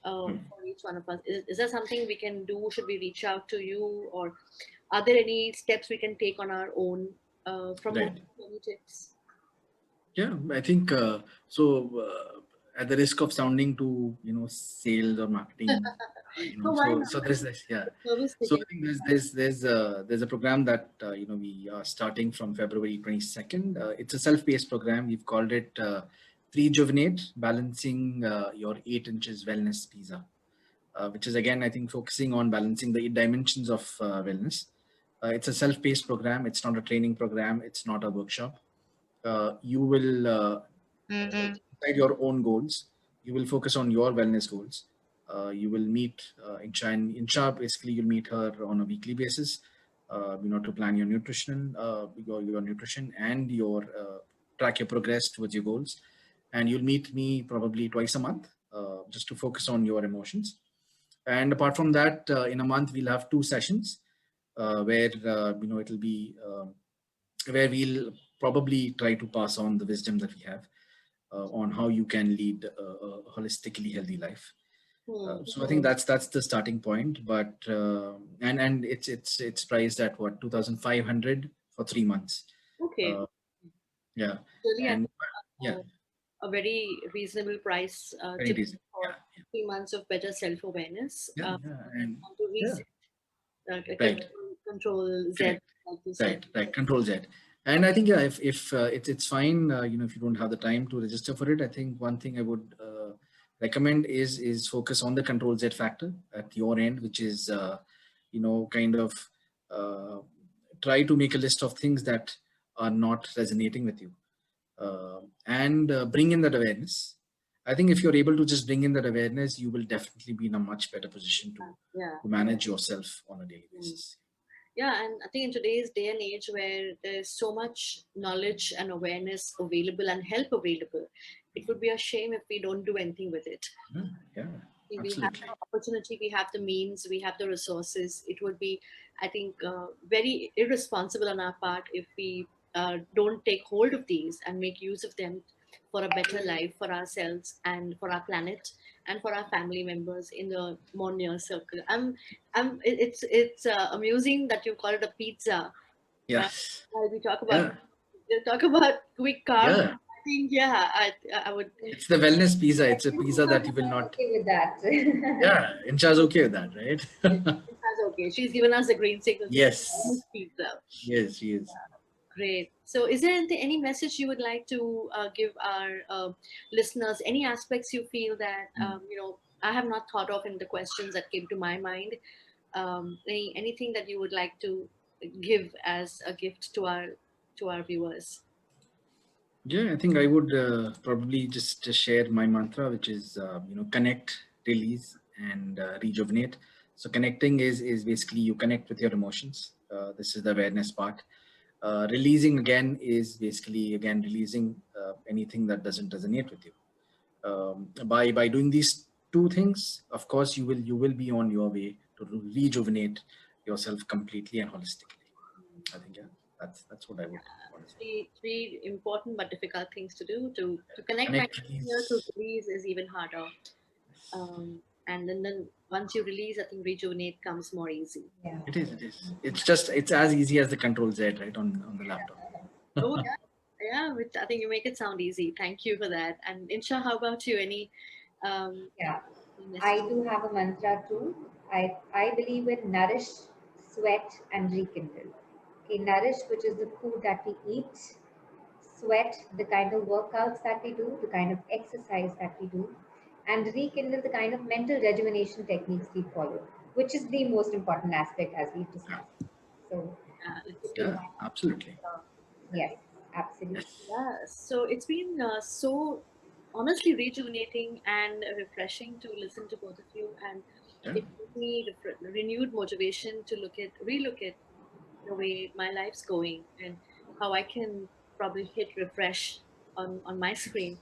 for each one of us? Is there something we can do? Should we reach out to you, or are there any steps we can take on our own from both? Right. Any tips? Yeah, I think so. At the risk of sounding to sales or marketing, So why so not? there's this, yeah. Service So taken. I think there's a program that we are starting from February 22nd. It's a self-paced program. We've called it Rejuvenate, balancing your 8 inches wellness pizza, which is again I think focusing on balancing the 8 dimensions of wellness. It's a self-paced program. It's not a training program. It's not a workshop. You will decide your own goals. You will focus on your wellness goals. You will meet Inshaa. Basically, you'll meet her on a weekly basis. To plan your your nutrition and your track your progress towards your goals. And you'll meet me probably twice a month, just to focus on your emotions. And apart from that, in a month we'll have 2 sessions where it'll be where we'll probably try to pass on the wisdom that we have on how you can lead a holistically healthy life. Hmm. So I think that's the starting point. But and it's priced at what 2,500 for 3 months. Okay. Uh, yeah, Really, I and think yeah, a very reasonable price very to decent. for 3 months of better self awareness. Yeah, yeah, yeah, and And to yeah, reset, right. control Z, Correct. like you said. Right. Control Z. And I think, yeah, if it's fine, if you don't have the time to register for it, I think one thing I would recommend is focus on the Control Z factor at your end, which is kind of uh, try to make a list of things that are not resonating with you, and bring in that awareness. I think if you're able to just bring in that awareness, you will definitely be in a much better position Yeah. to manage yourself on a daily Mm. basis. Yeah, and I think in today's day and age where there's so much knowledge and awareness available and help available, it would be a shame if we don't do anything with it. Yeah, yeah, We have absolutely. the opportunity, we have the means, we have the resources. It would be, I think, very irresponsible on our part if we don't take hold of these and make use of them for a better life for ourselves and for our planet and for our family members in the more near circle. It's amusing that you call it a pizza. Uh, Yes. while Yeah. we talk about quick carbs. Yeah. I think, yeah, I would. It's the wellness pizza. It's a pizza I'm that you will not. okay with that. Yeah. Incha's okay with that, right? That's okay. She's given us the green signal to Yes. pizza. Yes, she is. Great. So, is there any message you would like to give our listeners? Any aspects you feel that I have not thought of in the questions that came to my mind? Anything that you would like to give as a gift to our viewers? Yeah, I think I would probably just share my mantra, which is connect, release, and rejuvenate. So connecting is basically you connect with your emotions. This is the awareness part. Releasing again is basically again releasing anything that doesn't resonate with you. By doing these two things, of course, you will be on your way to rejuvenate yourself completely and holistically. I think, yeah, that's what I would want to say. Three important but difficult things to do. To connect my Connect, here, to release. release is even harder. And then once you release, I think rejuvenate comes more easy. Yeah. It is. It is. It's as easy as the Control Z, right, on the laptop. Oh yeah, yeah. Which I think you make it sound easy. Thank you for that. And Insha, how about you? Um, Yeah. any I message? do have a mantra too. I believe in nourish, sweat, and rekindle. Okay, nourish, which is the food that we eat, sweat, the kind of workouts that we do, the kind of exercise that we do, and rekindle the kind of mental rejuvenation techniques we follow, which is the most important aspect as we've discussed. So, Let's do Yeah, that. absolutely. yes, absolutely. Yes. Yeah, so it's been so honestly rejuvenating and refreshing to listen to both of you, and Yeah. it gave me renewed motivation to relook at the way my life's going and how I can probably hit refresh on my screen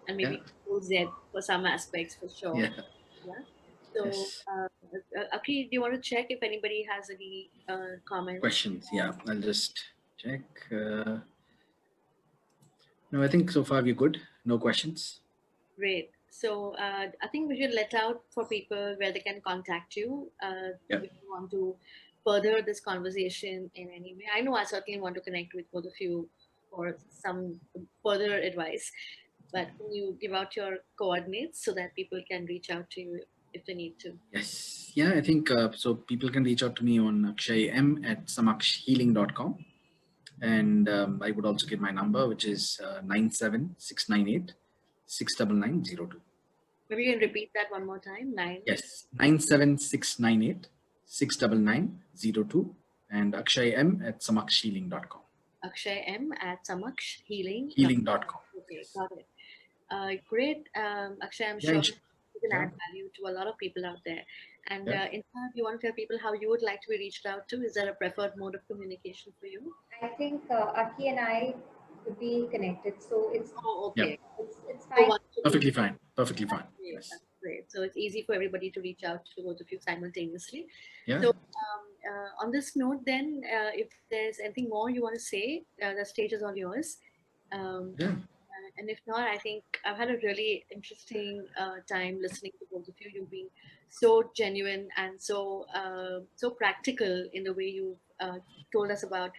and Yeah. maybe Control Z for some aspects for sure. Yeah. Yeah. So, Yes. Aki, do you want to check if anybody has any comments? Questions? Yeah, I'll just check. No, I think so far we're good. No questions. Great. So I think we should let out for people where they can contact you Yeah. if you want to further this conversation in any way. I know I certainly want to connect with both of you for some further advice, but can you give out your coordinates so that people can reach out to you if they need to? Yes. Yeah, I think so. People can reach out to me on akshay@samakshhealing.com. And I would also give my number, which is 97698 69902. Maybe you can repeat that one more time. Nine. Yes, 97698 69902 and akshay@samakshhealing.com. Akshay M at Samaksh Healing. Healing.com. Okay, Yes. got it. Great, Akshay. I'm Yeah, sure you can yeah, add value to a lot of people out there. And yeah. in fact, you want to tell people how you would like to be reached out to? Is there a preferred mode of communication for you? I think Aki and I could be connected, so Oh, Yeah. okay. it's So fine. one to be Perfectly fine. Perfectly fine. great. Yes. That's great. So it's easy for everybody to reach out to both of you simultaneously. Yeah. So on this note, then, if there's anything more you want to say, the stage is all yours. Yeah. And if not, I think I've had a really interesting time listening to both of you. You've been so genuine and so practical in the way you told us about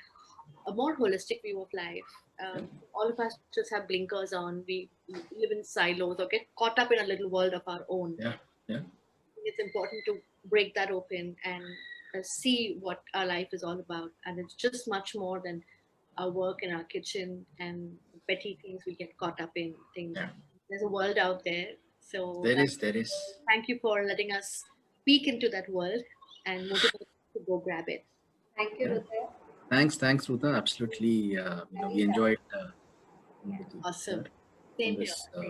a more holistic view of life. Yeah. All of us just have blinkers on. We live in silos or get caught up in a little world of our own. Yeah. Yeah. It's important to break that open and see what our life is all about. And it's just much more than our work in our kitchen and petty things we get caught up in. Things. Yeah. There's a world out there. So There is. There is. thank you for letting us peek into that world and motivate us to go grab it. Thank you, Yeah. Ruta. Thanks, Ruta. Absolutely. We enjoyed Yeah. Awesome. on Same here. this. Call.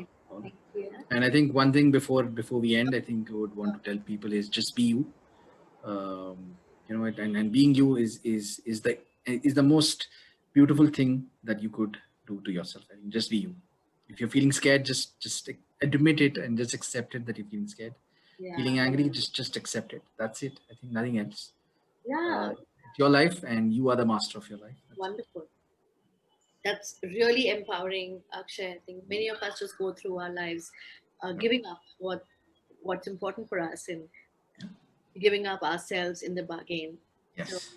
Thank you. And I think one thing before we end, I think I would want to tell people is just be you. And being you is the most beautiful thing that you could do to yourself. I think just be you. If you're feeling scared, just admit it and just accept it that you're feeling scared. Yeah. Feeling angry, just accept it. That's it. I think nothing else. Yeah. It's your life, and you are the master of your life. That's it. Wonderful. That's really empowering, Akshay. I think many of us just go through our lives giving up what's important for us and Yeah. giving up ourselves in the bargain. So Yes,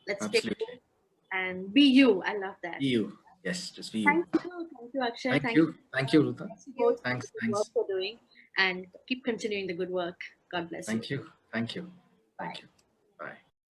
let's take absolutely. it and be you. I love that. Be you. Yes, just be you. Thank you, Akshay. Thank you, Ruta. Thank you both for Thanks, the good work thanks. you're doing and keep continuing the good work. God bless you. Thank you. Thank you. Thank you.